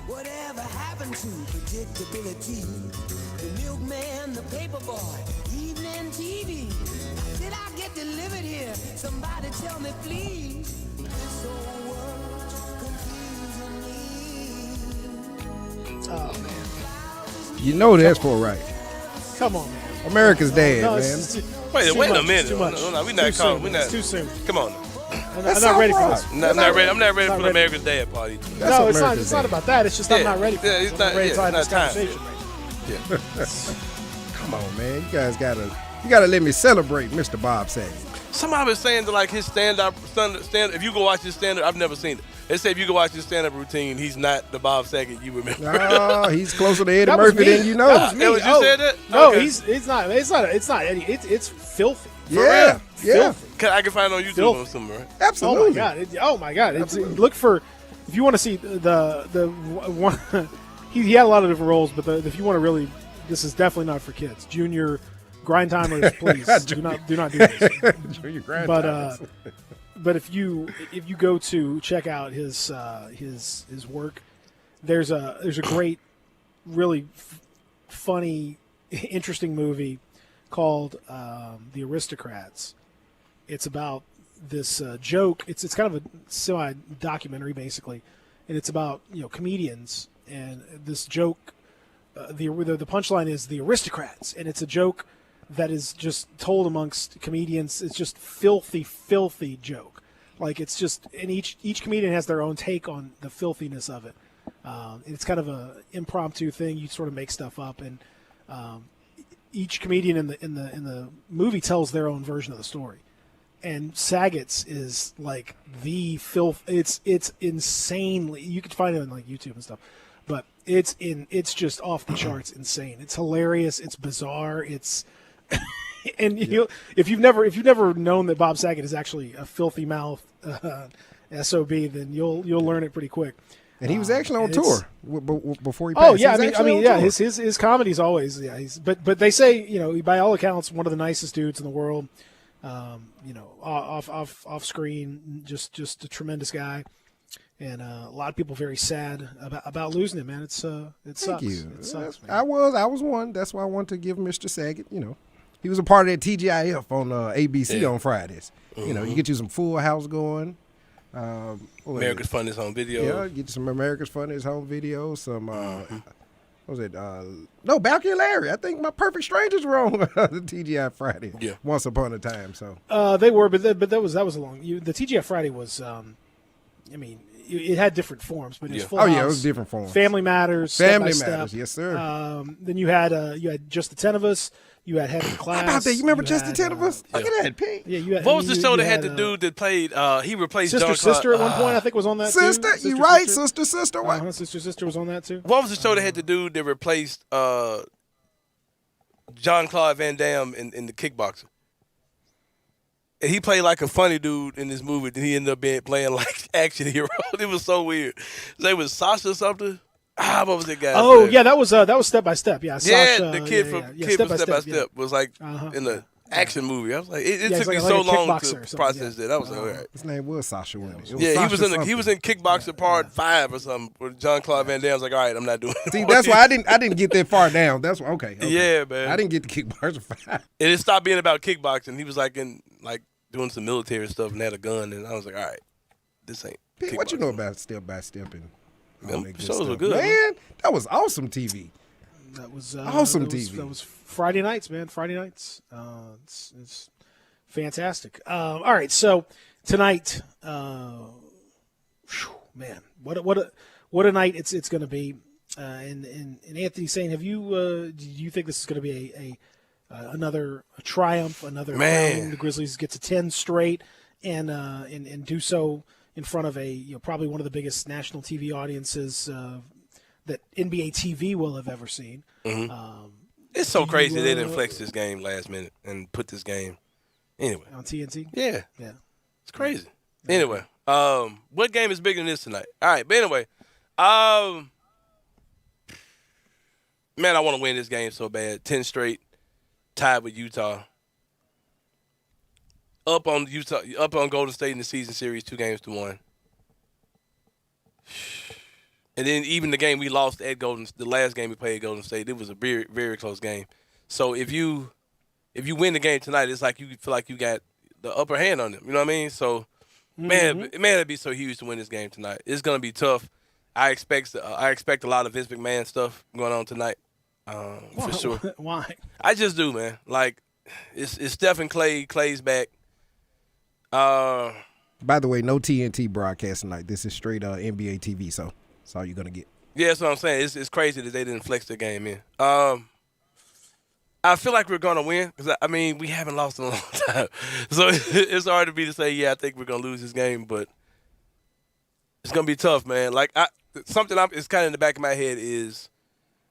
Whatever happened to predictability? The milkman, the paperboy, evening TV. Did I get delivered here? Somebody tell me, please. This whole world's confusing me. Oh, man. You know that's for right. Come on, man. America's Dad, no, man. Wait a minute. Too much. No, we're not calling. We're not. It's too soon. Come on. I'm not ready for this. I'm not ready for the America's Dad party. No, it's not about that. It's just I'm not ready for it. It's not ready to have this conversation. Yeah. Come on, man. You guys gotta let me celebrate Mr. Bob Saget. Somebody was saying that like his stand-up. If you go watch his stand-up, I've never seen it. They say if you go watch his stand-up routine, he's not the Bob Saget you remember. Oh, he's closer to Eddie Murphy than you know. That was me. You said that? No, Okay. it's not Eddie. It's filthy. Yeah, yeah. Filthy. I can find it on YouTube somewhere. Right? Absolutely. Oh my god. Look for if you want to see the one. He had a lot of different roles, but if you want to really, this is definitely not for kids. Junior Grindtimers, please do not do this. Junior Grindtimers. But if you go to check out his work, there's a great, really funny, interesting movie called The Aristocrats. It's about this joke. It's kind of a semi-documentary basically, and it's about comedians and this joke. The punchline is the aristocrats, and it's a joke that is just told amongst comedians. It's just filthy joke. Like it's just, and each comedian has their own take on the filthiness of it. It's kind of a impromptu thing. You sort of make stuff up, and each comedian in the movie tells their own version of the story. And Saget's is like the filth. It's insanely. You can find it on like YouTube and stuff, but it's just off the charts insane. It's hilarious. It's bizarre. It's and if you've never known that Bob Saget is actually a filthy mouth SOB, then you'll learn it pretty quick. And he was actually on tour before he passed. Oh yeah, his comedy's always but they say by all accounts one of the nicest dudes in the world. Off screen, just a tremendous guy, and a lot of people very sad about losing him. Man, it sucks. Thank you. It sucks, man. I was one. That's why I wanted to give Mr. Saget. He was a part of that TGIF on ABC on Fridays. Mm-hmm. You get you some Full House going. America's Funniest Home Video. Yeah, get you some America's Funniest Home Video. Some what was it? No, Balky and Larry. I think My Perfect Strangers were on the TGI Friday. Yeah. Once upon a time. So they were, but that was a long. The TGI Friday was. It had different forms, but it was Full House, it was different forms. Family Matters. Family Step by Matters, Step. yes, sir. Then you had Just the 10 of Us. You had Head in Class. How about that? You remember Just the 10 of Us? Look at that, Pete. Yeah, you had. What was the show that had the dude that played? He replaced Sister John Sister at one point. I think was on that. Sister, too. you right? Sister. What? Sister was on that too. What was the show that had the dude that replaced? Jean-Claude Van Damme in the Kickboxer. And he played like a funny dude in this movie. Then he ended up playing like action hero. It was so weird. His name was Sasha something. What was that guy? Oh yeah, that was Step by Step. Yeah, Sasha, the kid from Step by Step was like in the action movie. I was like, it took me so long to process that. I was like, all right. His name was Sasha. He was in Kickboxer Part 5 or something. With Jean-Claude Van Damme. I was like, all right, I'm not doing it. See, that's why I didn't get that far down. That's why. Okay. Yeah, man. I didn't get the Kickboxer 5. And it stopped being about kickboxing. He was like doing some military stuff and had a gun, and I was like, all right, this ain't. What you know about Step by Step and all that good shows stuff? were good, man. That was awesome TV. That was awesome TV. That was Friday nights, man. Friday nights. It's fantastic. All right, so tonight, man, what a night it's going to be. And Anthony saying, do you think this is going to be another triumph, another crowning? The Grizzlies get to 10 straight and do so in front of probably one of the biggest national TV audiences that NBA TV will have ever seen. Mm-hmm. It's so crazy they didn't flex this game last minute and put this game anyway on TNT. Yeah, it's crazy. Anyway, what game is bigger than this tonight? All right, but anyway, man, I want to win this game so bad. 10 straight, tied with Utah. Up on Golden State in the season series, 2-1. And then even the game we lost at the last game we played at Golden State, it was a very, very close game. So if you win the game tonight, it's like you feel like you got the upper hand on them. You know what I mean? So, man, it'd be so huge to win this game tonight. It's gonna be tough. I expect a lot of Vince McMahon stuff going on tonight, for sure. Why? I just do, man. Like it's Steph and Clay. Clay's back. By the way, no TNT broadcast tonight. This is straight NBA TV, so that's all you're gonna get. Yeah, that's what I'm saying. It's crazy that they didn't flex the game in. I feel like we're gonna win because we haven't lost in a long time, so it's hard to me to say, yeah, I think we're gonna lose this game, but it's gonna be tough, man. Like it's kind of in the back of my head is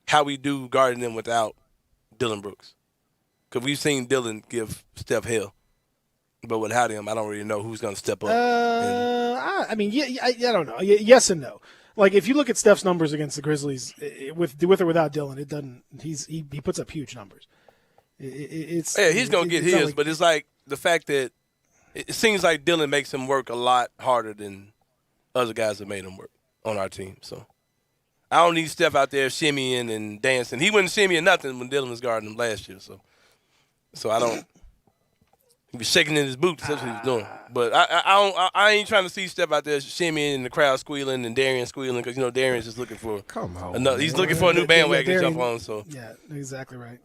how we do guarding them without Dillon Brooks, because we've seen Dillon give Steph hell. But without him, I don't really know who's going to step up. I don't know. Yes and no. Like if you look at Steph's numbers against the Grizzlies, with or without Dillon, it doesn't. He puts up huge numbers. He's going to get his, but it's like the fact that it seems like Dillon makes him work a lot harder than other guys have made him work on our team. So I don't need Steph out there shimmying and dancing. He wasn't shimmying nothing when Dillon was guarding him last year. So I don't. He was shaking in his boots. That's what he was doing. But I ain't trying to see Steph out there shimmying and the crowd squealing and Darian squealing because Darian's just looking for he's looking for a new bandwagon to jump on. So yeah, exactly right.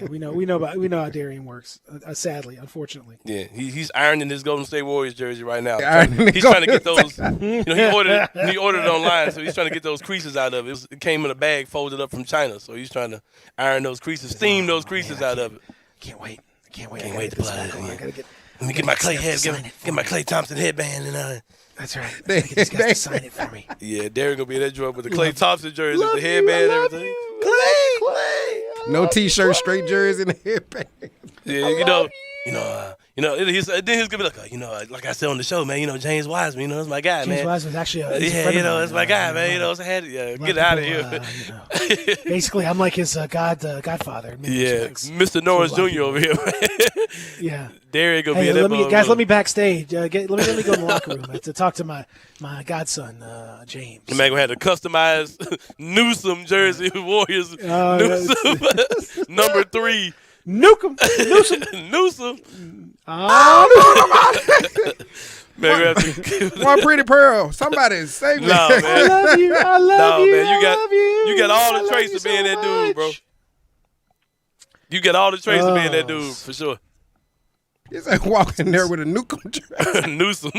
We know how Darian works. Sadly, unfortunately. Yeah, he's ironing his Golden State Warriors jersey right now. He's trying to get those. He ordered it online, so he's trying to get those creases out of it. It came in a bag folded up from China, so he's trying to iron those creases, steam those creases out of it. Can't wait to play. Let me get my Clay head, get my Clay Thompson headband, and that's right. Get these guys to sign it for me. Yeah, Derek gonna be in that joint with the Clay Thompson jersey, the headband, and everything. Clay. No T-shirt, straight jersey, and a headband. Yeah, then he's gonna be like, like I said on the show, man. James Wiseman, that's my guy, man. James Wiseman's actually that's my guy, man. So I had to get out of here. Basically, I'm like his godfather. Yeah, Mr. Norris Jr. over here. Yeah, Derek gonna be in that. Guys, let me backstage. Let me go in the locker room to talk to my godson James. The man gonna have to customize Newsom jersey, Warriors Newsom number 3. Newsom. One pretty pearl. Somebody save me. Nah, man. I love you. You got all the traits of being that dude, bro. You got all the traits of being that dude for sure. He's like walking there with a Newcomb dress. Newsom.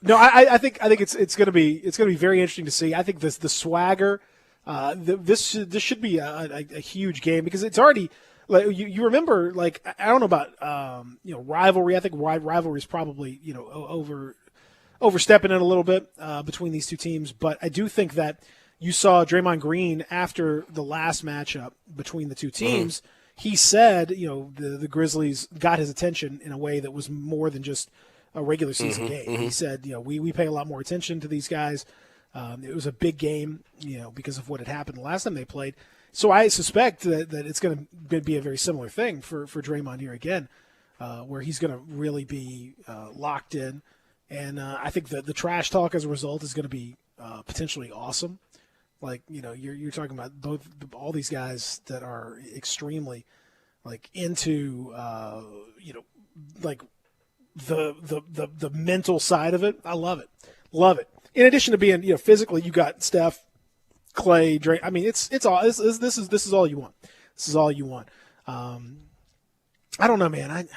I think it's gonna be very interesting to see. I think the swagger. This should be a huge game because it's already like you remember, like I don't know about rivalry. I think rivalry is probably overstepping it a little bit between these two teams. But I do think that you saw Draymond Green after the last matchup between the two teams. Mm-hmm. He said, the Grizzlies got his attention in a way that was more than just a regular season game. Mm-hmm. He said, we pay a lot more attention to these guys. It was a big game, because of what had happened the last time they played. So I suspect that it's going to be a very similar thing for Draymond here again, where he's going to really be locked in. And I think the trash talk as a result is going to be potentially awesome. Like, you're talking about all these guys that are extremely, into, like the mental side of it. I love it. Love it. In addition to being, physically, you got Steph, Clay, Dray. I mean, it's all this is all you want. This is all you want. I don't know, man.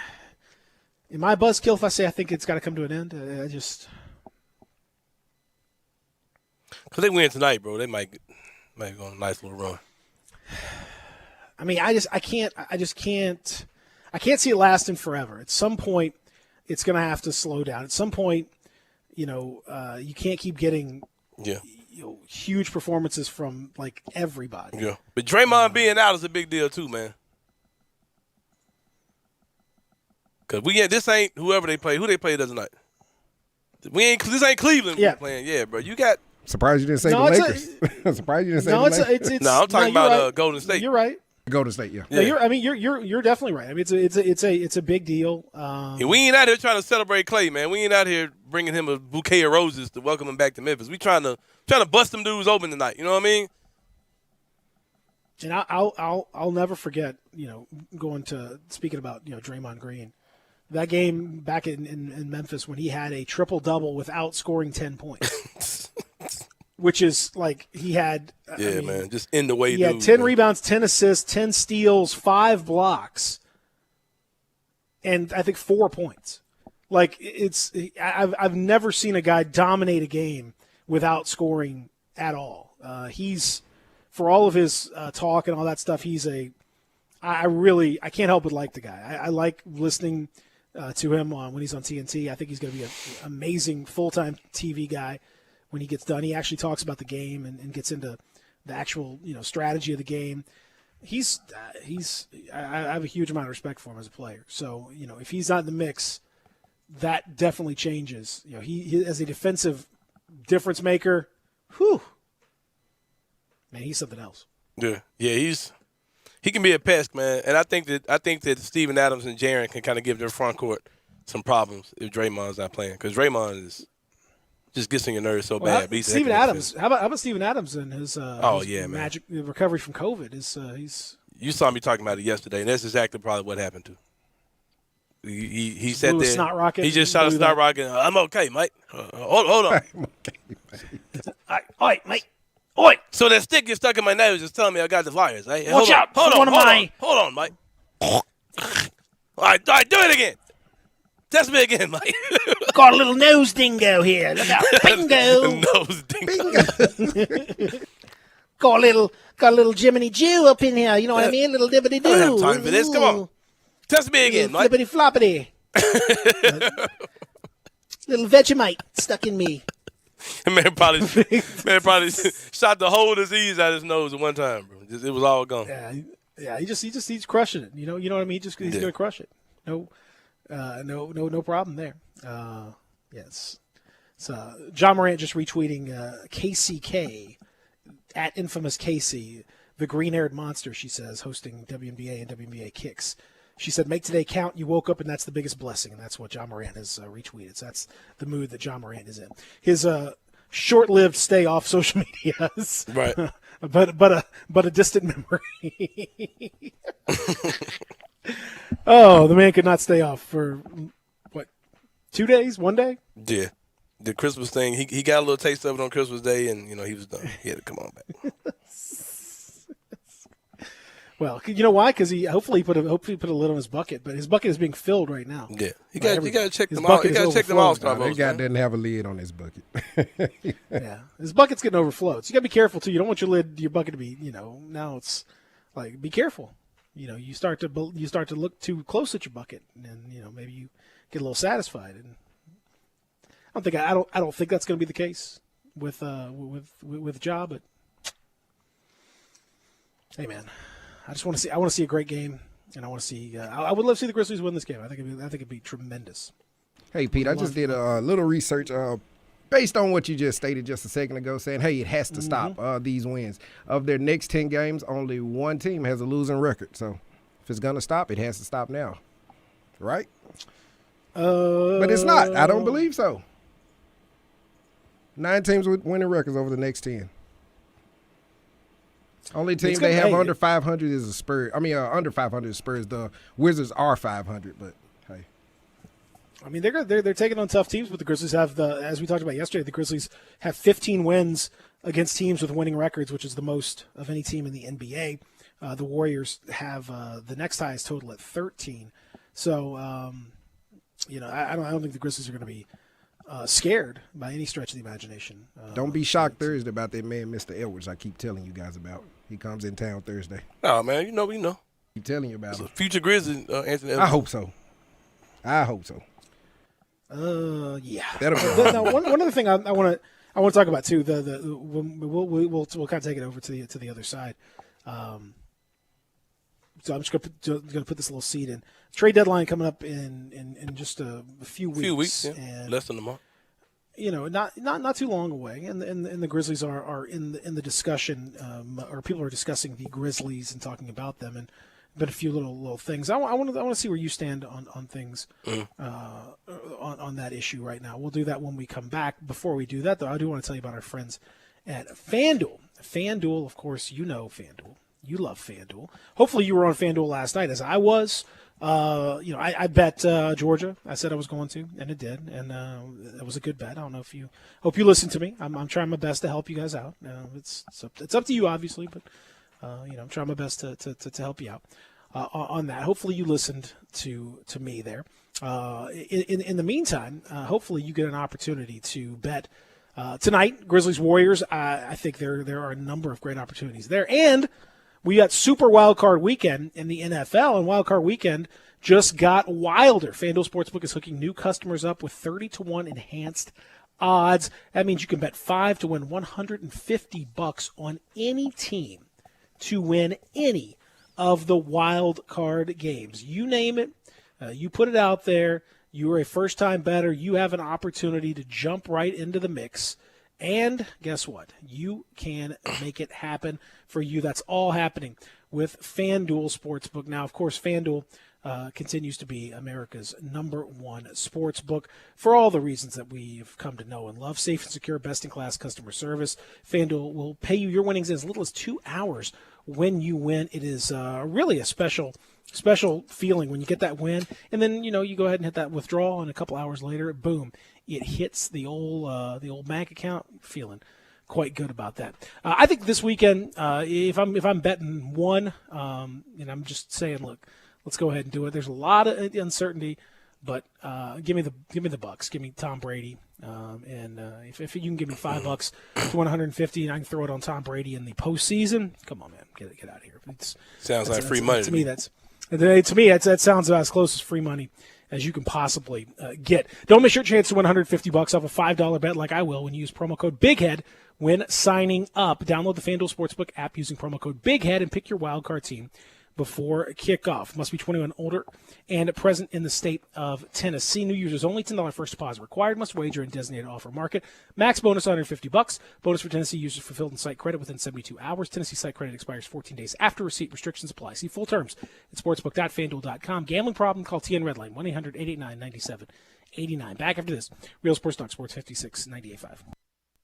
Am I a buzzkill if I say I think it's got to come to an end? I just. Because they win tonight, bro. They might go on a nice little run. I mean, I just can't see it lasting forever. At some point, it's going to have to slow down. At some point, you can't keep getting huge performances from, everybody. Yeah. But Draymond being out is a big deal, too, man. Because this ain't whoever they play. Who they play tonight? This ain't Cleveland we're playing. Yeah, bro. You got. Surprised you didn't say the Lakers. Surprised you didn't say the Lakers. No, I'm talking about Golden State. You're right. Golden State, yeah. No, you're definitely right. I mean, it's a big deal. We ain't out here trying to celebrate Clay, man. We ain't out here bringing him a bouquet of roses to welcome him back to Memphis. We trying to bust them dudes open tonight. You know what I mean? And I'll never forget. Speaking about Draymond Green. That game back in Memphis when he had a triple-double without scoring 10 points, which is he had – man, just in the way he had 10 rebounds, 10 assists, 10 steals, 5 blocks, and I think 4 points. I've never seen a guy dominate a game without scoring at all. He's – for all of his talk and all that stuff, he's I can't help but like the guy. I like listening – to him when he's on TNT. I think he's going to be an amazing full-time TV guy when he gets done. He actually talks about the game and gets into the actual strategy of the game. I have a huge amount of respect for him as a player. So if he's not in the mix, that definitely changes. He as a defensive difference maker. Whew, man, he's something else. Yeah, He can be a pest, man, and I think that Steven Adams and Jaren can kind of give their front court some problems if Draymond's not playing, because Draymond just gets on your nerves so bad. Steven Adams, how about Steven Adams and his magic recovery from COVID? You saw me talking about it yesterday, and that's exactly probably what happened to. He sat there. Snot rocket. He just shot a snot rocket. I'm okay, Mike. Hold on. I'm okay, Mike. All right, Mike. Oi! So that stick is stuck in my nose is telling me I got the virus, right? Watch out! Hold on, Mike. All right, do it again. Test me again, Mike. Got a little nose dingo here. Look out, bingo! Nose dingo. got a little Jiminy Jew up in here. You know what I mean? Little dibbity doo. I don't have time for this. Come on, test me again, Mike. Flippity floppity. Little Vegemite stuck in me. Man probably shot the whole disease out of his nose at one time, bro. It was all gone. Yeah. He's crushing it. You know what I mean. He's gonna crush it. No problem there. Yes. So John Morant just retweeting KCK at infamous Casey, the green-haired monster. She says hosting WNBA and WNBA Kicks. She said, "Make today count. You woke up, and that's the biggest blessing." And that's what John Morant has retweeted. So that's the mood that John Morant is in. His short-lived stay off social media, right? but a distant memory. Oh, the man could not stay off for 2 days, 1 day. Yeah, the Christmas thing. He got a little taste of it on Christmas Day, and he was done. He had to come on back. Well, you know why? Because he hopefully put a lid on his bucket, but his bucket is being filled right now. Yeah, you got to check them out. You got to check them out. That guy didn't have a lid on his bucket. Yeah, his bucket's getting overflowed. So you got to be careful too. You don't want your bucket to be, now it's like, be careful. You start to look too close at your bucket, and maybe you get a little satisfied. And I don't think that's going to be the case with Ja, but hey, man, I want to see a great game, and I want to see. I would love to see the Grizzlies win this game. I think it'd be tremendous. Hey, Pete, I just did a little research based on what you just stated just a second ago, saying, hey, it has to stop these wins. Of their next 10 games, only one team has a losing record. So if it's going to stop, it has to stop now. Right? But it's not. I don't believe so. 9 teams with winning records over the next 10. Only team they have under 500 is the Spurs. I mean, under 500 is Spurs. The Wizards are 500, but hey. I mean, they're taking on tough teams, but the Grizzlies have as we talked about yesterday, the Grizzlies have 15 wins against teams with winning records, which is the most of any team in the NBA. The Warriors have the next highest total at 13. So, I don't think the Grizzlies are going to be scared by any stretch of the imagination. Don't be shocked Thursday about that man, Mr. Edwards. I keep telling you guys about. He comes in town Thursday. Oh man, we know. Keep telling you about It's him. a future Grizzly, Anthony Edwards. I hope so. Yeah. That'll be now, one other thing I want to talk about too. We'll kind of take it over to the other side. So I'm just going to put this little seed in. Trade deadline coming up in just a few weeks. Yeah. And, Less than a month. Not too long away, and the Grizzlies are in the discussion, or people are discussing the Grizzlies and talking about them, and been a few little things. I want to see where you stand on things on that issue right now. We'll do that when we come back. Before we do that, though, I do want to tell you about our friends at FanDuel. FanDuel, of course, you know FanDuel. You love FanDuel. Hopefully, you were on FanDuel last night, as I was. I bet Georgia. I said I was going to, and it did, and it was a good bet. I don't know if you hope you listened to me. I'm trying my best to help you guys out. It's up to you, obviously, but I'm trying my best to help you out on that. Hopefully, you listened to me there. In the meantime, hopefully, you get an opportunity to bet tonight. Grizzlies Warriors. I think there are a number of great opportunities there, and we got Super Wild Card Weekend in the NFL, and Wild Card Weekend just got wilder. FanDuel Sportsbook is hooking new customers up with 30-1 enhanced odds. That means you can bet 5 to win $150 on any team to win any of the wild card games. You name it, you put it out there. You are a first-time bettor. You have an opportunity to jump right into the mix. And guess what? You can make it happen for you. That's all happening with FanDuel Sportsbook. Now, of course, FanDuel continues to be America's #1 sportsbook for all the reasons that we've come to know and love. Safe and secure, best-in-class customer service. FanDuel will pay you your winnings in as little as 2 hours when you win. It is really a special feeling when you get that win. And then, you go ahead and hit that withdrawal, and a couple hours later, boom, it hits the old bank account. Feeling quite good about that. I think this weekend, if I'm betting one, and I'm just saying, look, let's go ahead and do it. There's a lot of uncertainty, but give me the Bucks. Give me Tom Brady, and if you can give me $5 to $150, and I can throw it on Tom Brady in the postseason. Come on, man, get out of here. Sounds like free money to me. That sounds about as close as free money as you can possibly get. Don't miss your chance to win $150 off a $5 bet like I will when you use promo code BIGHEAD when signing up. Download the FanDuel Sportsbook app using promo code BIGHEAD and pick your wildcard team before kickoff. Must be 21 older and present in the state of Tennessee. New users only. $10 first deposit required. Must wager in designated offer market. Max bonus $150. Bonus for Tennessee users fulfilled in site credit within 72 hours. Tennessee site credit expires 14 days after receipt. Restrictions apply. See full terms at sportsbook.fanduel.com. Gambling problem? Call TN Redline 1-800-889-9789. Back after this. Real Sports Talk, Sports 56 98.5.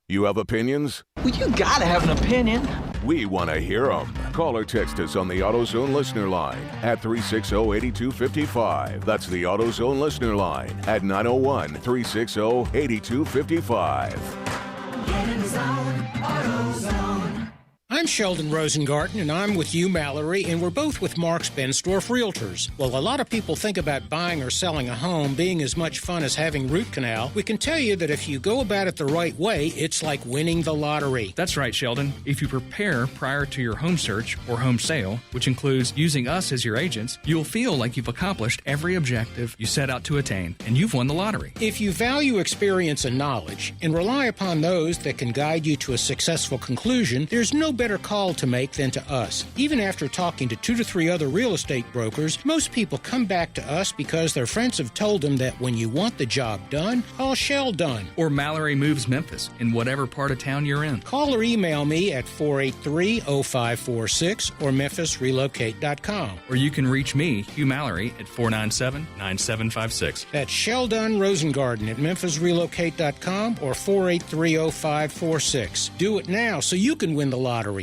You have opinions? Well, you gotta have an opinion. We want to hear them. Call or text us on the AutoZone listener line at 360-8255. That's the AutoZone listener line at 901-360-8255. Get in the zone, AutoZone. I I'm Sheldon Rosengarten, and I'm with you, Mallory, and we're both with Mark's Bensdorf Realtors. Well, a lot of people think about buying or selling a home being as much fun as having root canal. We can tell you that if you go about it the right way, it's like winning the lottery. That's right, Sheldon. If you prepare prior to your home search or home sale, which includes using us as your agents, you'll feel like you've accomplished every objective you set out to attain, and you've won the lottery. If you value experience and knowledge and rely upon those that can guide you to a successful conclusion, there's no better call to make than to us. Even after talking to 2 to 3 other real estate brokers, most people come back to us because their friends have told them that when you want the job done, call Shell Done. Or Mallory Moves Memphis, in whatever part of town you're in. Call or email me at 483-0546 or memphisrelocate.com. Or you can reach me, Hugh Mallory, at 497-9756. That's Sheldon Rosengarten at memphisrelocate.com or 483-0546. Do it now so you can win the lottery.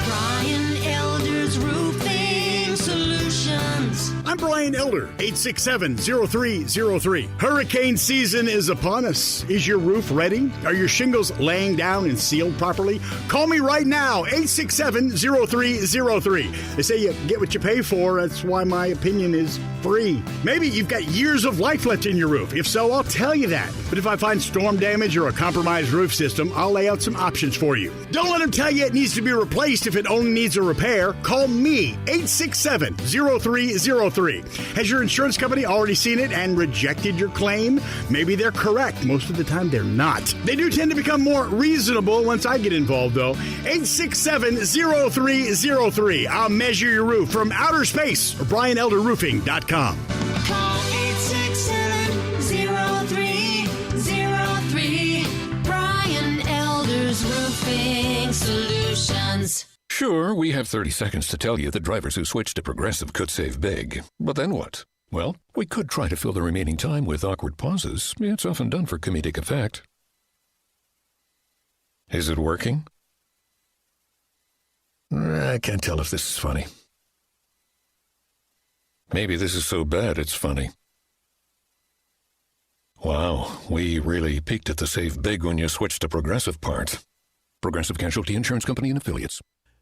Brian Elder's Roofing Solutions. I'm Brian Elder, 867-0303. Hurricane season is upon us. Is your roof ready? Are your shingles laying down and sealed properly? Call me right now, 867-0303. They say you get what you pay for. That's why my opinion is free. Maybe you've got years of life left in your roof. If so, I'll tell you that. But if I find storm damage or a compromised roof system, I'll lay out some options for you. Don't let them tell you it needs to be replaced if it only needs a repair. Call me, 867-0303. Has your insurance company already seen it and rejected your claim? Maybe they're correct. Most of the time, they're not. They do tend to become more reasonable once I get involved, though. 867-0303. I'll measure your roof from outer space or BrianElderRoofing.com. Call 867-0303. Brian Elder's Roofing Solutions. Sure, we have 30 seconds to tell you that drivers who switch to Progressive could save big. But then what? Well, we could try to fill the remaining time with awkward pauses. It's often done for comedic effect. Is it working? I can't tell if this is funny. Maybe this is so bad it's funny. Wow, we really peaked at the save big when you switched to Progressive part. Progressive Casualty Insurance Company and Affiliates.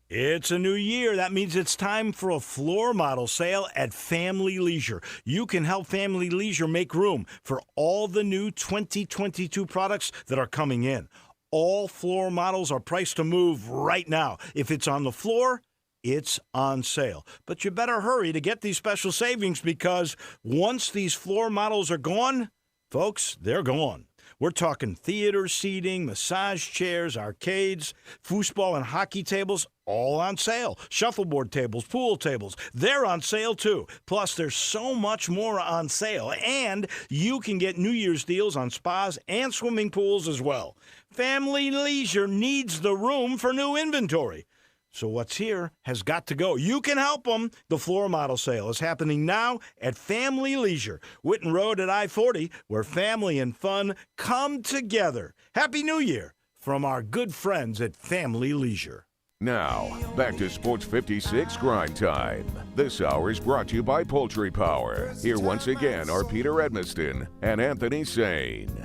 It's a new year. That means it's time for a floor model sale at Family Leisure. You can help Family Leisure make room for all the new 2022 products that are coming in. All floor models are priced to move right now. If it's on the floor, it's on sale. But you better hurry to get these special savings because once these floor models are gone, folks, they're gone. We're talking theater seating, massage chairs, arcades, foosball and hockey tables, all on sale. Shuffleboard tables, pool tables, they're on sale too. Plus, there's so much more on sale. And you can get New Year's deals on spas and swimming pools as well. Family Leisure needs the room for new inventory. So what's here has got to go. You can help them. The floor model sale is happening now at Family Leisure, Whitten Road at I-40, where family and fun come together. Happy New Year from our good friends at Family Leisure. Now, back to Sports 56 Grind Time. This hour is brought to you by Poultry Power. Here once again are Peter Edmiston and Anthony Sane.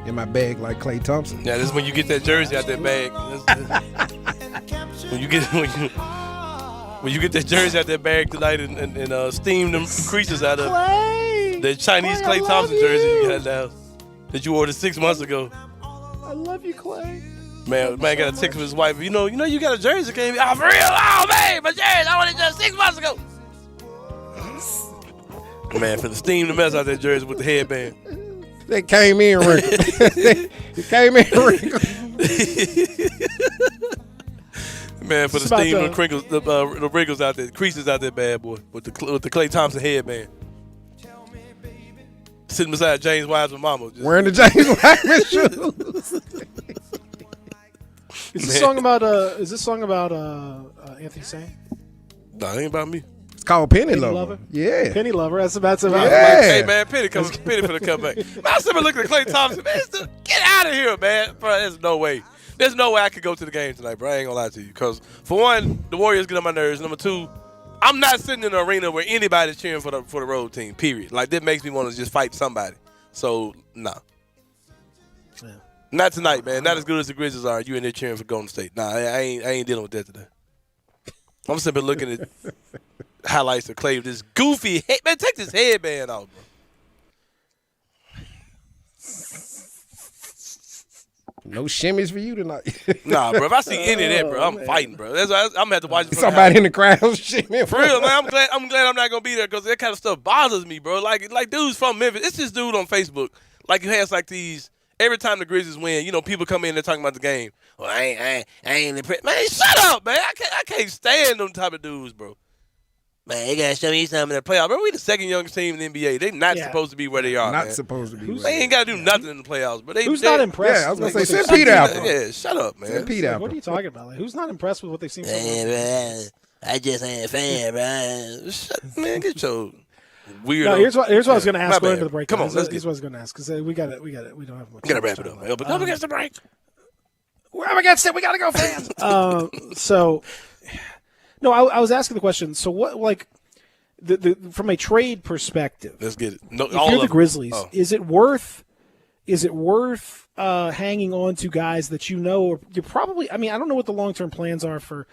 In my bag like Klay Thompson. Yeah, this is when you get that jersey out that bag. When you get that jersey out that bag tonight and steam them creases out of the Chinese Klay Thompson jersey you got now that you ordered 6 months ago. I love you, Clay. Man got a text from his wife. You know you got a jersey came. Oh, for real? Oh man, my jersey! I wanted just 6 months ago. Man, for the steam the mess out that jersey with the headband. They came in wrinkled. It came in wrinkled. Man, for the steam, the crinkles, the wrinkles out there, the creases out there, bad boy, with the Klay Thompson headband. Sitting beside James Wiseman mama. Wearing the James Wiseman shoes. Is this song about Anthony Sane? Nah, it ain't about me. It's called Penny Lover. Yeah. Penny Lover. That's about yeah. Hey, man, Penny for the comeback. Man, I still been looking at Klay Thompson. Man, get out of here, man. Bro, there's no way. There's no way I could go to the game tonight, bro. I ain't gonna lie to you. Because, for one, the Warriors get on my nerves. Number two, I'm not sitting in an arena where anybody's cheering for the road team, period. Like, that makes me want to just fight somebody. So, nah. Yeah. Not tonight, man. Not as good as the Grizzlies are. You in there cheering for Golden State. Nah, I ain't dealing with that today. I'm simply looking at highlights of Clay with this goofy head. Man, take this headband off, bro. No shimmies for you tonight. Nah, bro. If I see any of that, bro, I'm fighting, bro. That's why I'm gonna have to watch it. Somebody in the crowd shimmying. For real, man. I'm glad I'm not gonna be there because that kind of stuff bothers me, bro. Like dudes from Memphis. It's this dude on Facebook. Like, he has like these. Every time the Grizzlies win, you know, people come in and talking about the game. Well, I ain't impressed. Man, shut up, man. I can't stand them type of dudes, bro. Man, they gotta show me something in the playoffs. Bro, we the second youngest team in the NBA. They not supposed to be where they are. Not man. supposed to be. They ain't gotta do nothing in the playoffs. But who's not impressed? Yeah, I was gonna say, with send Pete out, bro. Yeah, shut up, man. Send Pete out, What bro. are you talking about? Like, who's not impressed with what they've seen? I just ain't a fan, bro. Man, get your weirdo. No, here's what I was going to ask going into the break. Come on, let's here's what I was going to ask because we got it. We don't have much. Gotta wrap it up. But up against the break. We're up against it. We got to go, fans. So, no, I was asking the question. So, what, like, the from a trade perspective? Let's get it. No, if you're the Grizzlies, is it worth hanging on to guys that you know, or you're probably? I mean, I don't know what the long term plans are for.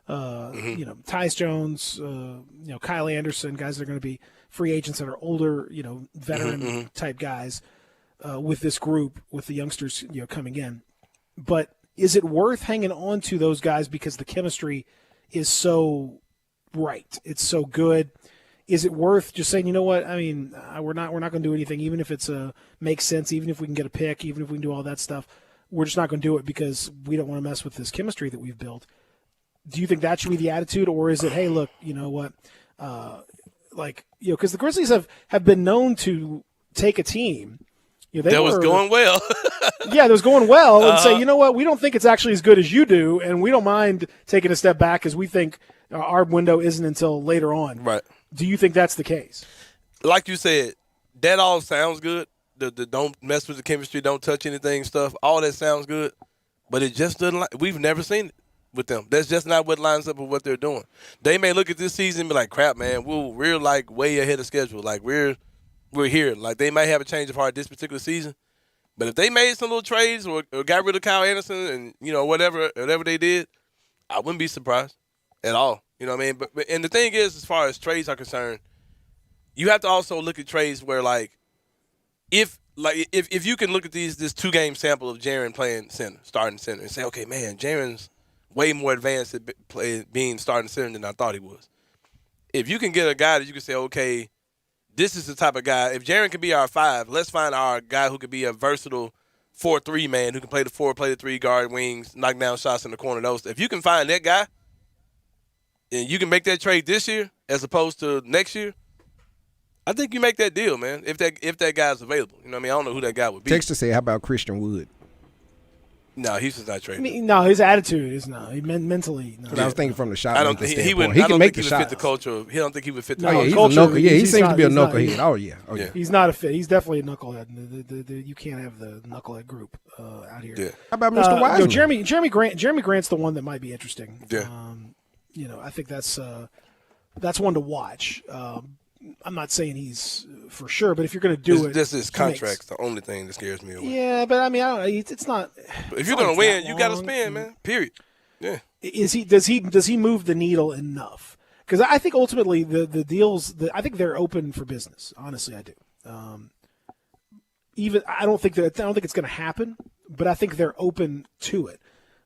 You know, Tyus Jones, you know, Kyle Anderson, guys that are going to be free agents that are older, you know, veteran type guys with this group, with the youngsters, you know, coming in. But is it worth hanging on to those guys because the chemistry is so right? It's so good. Is it worth just saying, you know what? I mean, we're not going to do anything, even if it's makes sense, even if we can get a pick, even if we can do all that stuff. We're just not going to do it because we don't want to mess with this chemistry that we've built. Do you think that should be the attitude, or is it, hey, look, you know what, like, you know, because the Grizzlies have been known to take a team, you know, was going well. Yeah, that was going well, and say, you know what, we don't think it's actually as good as you do, and we don't mind taking a step back because we think our window isn't until later on. Right. Do you think that's the case? Like you said, that all sounds good. The don't mess with the chemistry, don't touch anything stuff. All that sounds good, but it just doesn't. We've never seen it with them. That's just not what lines up with what they're doing. They may look at this season and be like, crap, man, we're like way ahead of schedule. Like, we're here. Like, they might have a change of heart this particular season. But if they made some little trades or got rid of Kyle Anderson and, you know, whatever they did, I wouldn't be surprised at all. You know what I mean? But and the thing is, as far as trades are concerned, you have to also look at trades where, like, if you can look at this 2-game sample of Jaren playing center, starting center, and say, okay, man, Jaren's way more advanced at being starting center than I thought he was. If you can get a guy that you can say, okay, this is the type of guy. If Jaren can be our 5, let's find our guy who could be a versatile 4-3 man who can play the 4, play the 3, guard wings, knock down shots in the corner. Those. If you can find that guy, and you can make that trade this year as opposed to next year, I think you make that deal, man. If that guy's available, you know what I mean. I don't know who that guy would be. Texter say, how about Christian Wood? No, Houston's not trading. I mean, no, his attitude is no. He mentally. No. But I was thinking from the shot. I don't think he would. He can make the shot. shot. Fit the culture. He don't think he would fit the No, he's culture. a knuckle. Yeah, he He's seems not- to be a he's not- knucklehead. Oh yeah. He's not a fit. He's definitely a knucklehead. You can't have the knucklehead group out here. Yeah. How about Mr. Wiseman? Jeremy Grant's the one that might be interesting. Yeah. You know, I think that's one to watch. I'm not saying he's for sure, but if you're going to do it, this is contract's the only thing that scares me away. Yeah, but I mean, I don't know. It's not. But if you're going to win, you got to spend, man. Period. Yeah. Does he move the needle enough? Because I think ultimately the deals, I think they're open for business. Honestly, I do. I don't think it's going to happen, but I think they're open to it.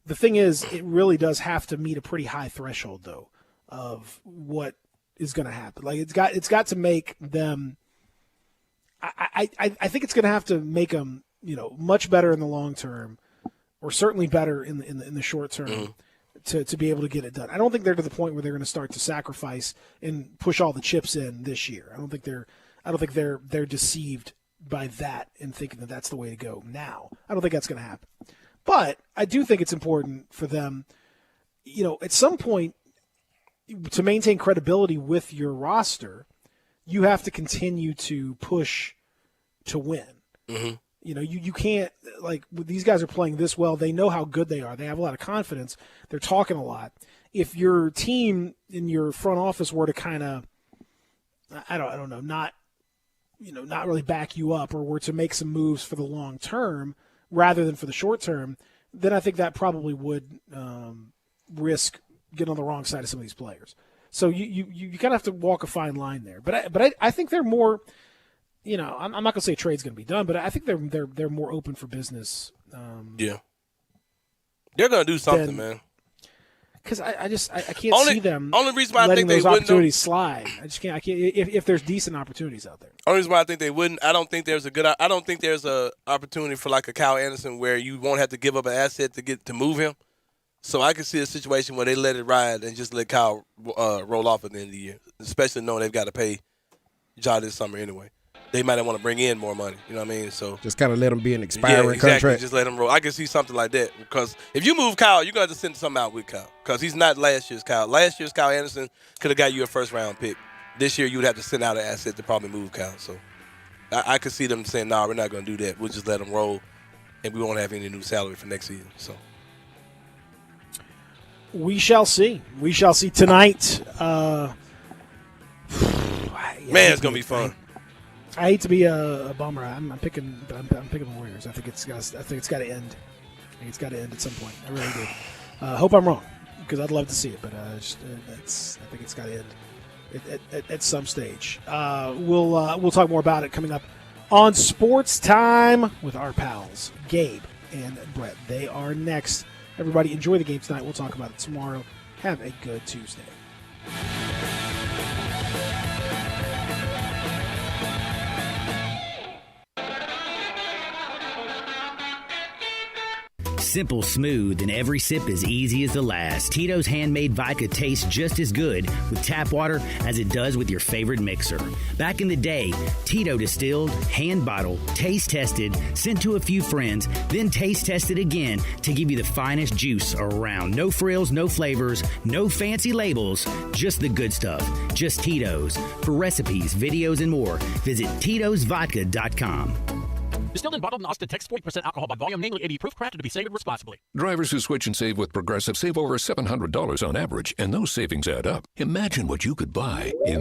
The thing is, it really does have to meet a pretty high threshold, though, of what is going to happen. Like it's got to make them. I think it's going to have to make them, you know, much better in the long term, or certainly better in the short term, to be able to get it done. I don't think they're to the point where they're going to start to sacrifice and push all the chips in this year. I don't think they're deceived by that and thinking that that's the way to go now. I don't think that's going to happen. But I do think it's important for them, you know, at some point, to maintain credibility with your roster, you have to continue to push to win. Mm-hmm. You can't, like, these guys are playing this well. They know how good they are. They have a lot of confidence. They're talking a lot. If your team in your front office were to kind of, I don't know, not really back you up, or were to make some moves for the long term rather than for the short term, then I think that probably would risk getting on the wrong side of some of these players. So you kind of have to walk a fine line there. But I think they're more, I'm not going to say trade's going to be done, but I think they're more open for business. Yeah, they're going to do something, man. Because I can't see them. Only reason why I letting think they those wouldn't opportunities slide. I just can't. If there's decent opportunities out there. Only reason why I think they wouldn't. I don't think there's a opportunity for like a Kyle Anderson where you won't have to give up an asset to move him. So I can see a situation where they let it ride and just let Kyle roll off at the end of the year, especially knowing they've got to pay Ja this summer anyway. They might not want to bring in more money. You know what I mean? So just kind of let him be an expiring exactly. contract. Just let him roll. I can see something like that because if you move Kyle, you're going to have to send something out with Kyle because he's not last year's Kyle. Last year's Kyle Anderson could have got you a first-round pick. This year you would have to send out an asset to probably move Kyle. So I could see them saying, "Nah, we're not going to do that. We'll just let him roll, and we won't have any new salary for next season." So we shall see. We shall see tonight. Man, it's going to be fun. I hate to be a bummer. I'm picking the Warriors. I think it's got to end. I think it's got to end at some point. I really do. Hope I'm wrong because I'd love to see it, but I think it's got to end at some stage. We'll talk more about it coming up on Sports Time with our pals Gabe and Brett. They are next. Everybody enjoy the game tonight. We'll talk about it tomorrow. Have a good Tuesday. Simple, smooth, and every sip as easy as the last. Tito's handmade vodka tastes just as good with tap water as it does with your favorite mixer. Back in the day, Tito distilled, hand bottled, taste tested, sent to a few friends, then taste tested again to give you the finest juice around. No frills, no flavors, no fancy labels, just the good stuff. Just Tito's. For recipes, videos, and more, visit Tito'sVodka.com. Distilled and bottled in Austin, Texas, 40% alcohol by volume, namely 80 proof, crafted to be savored responsibly. Drivers who switch and save with Progressive save over $700 on average, and those savings add up. Imagine what you could buy in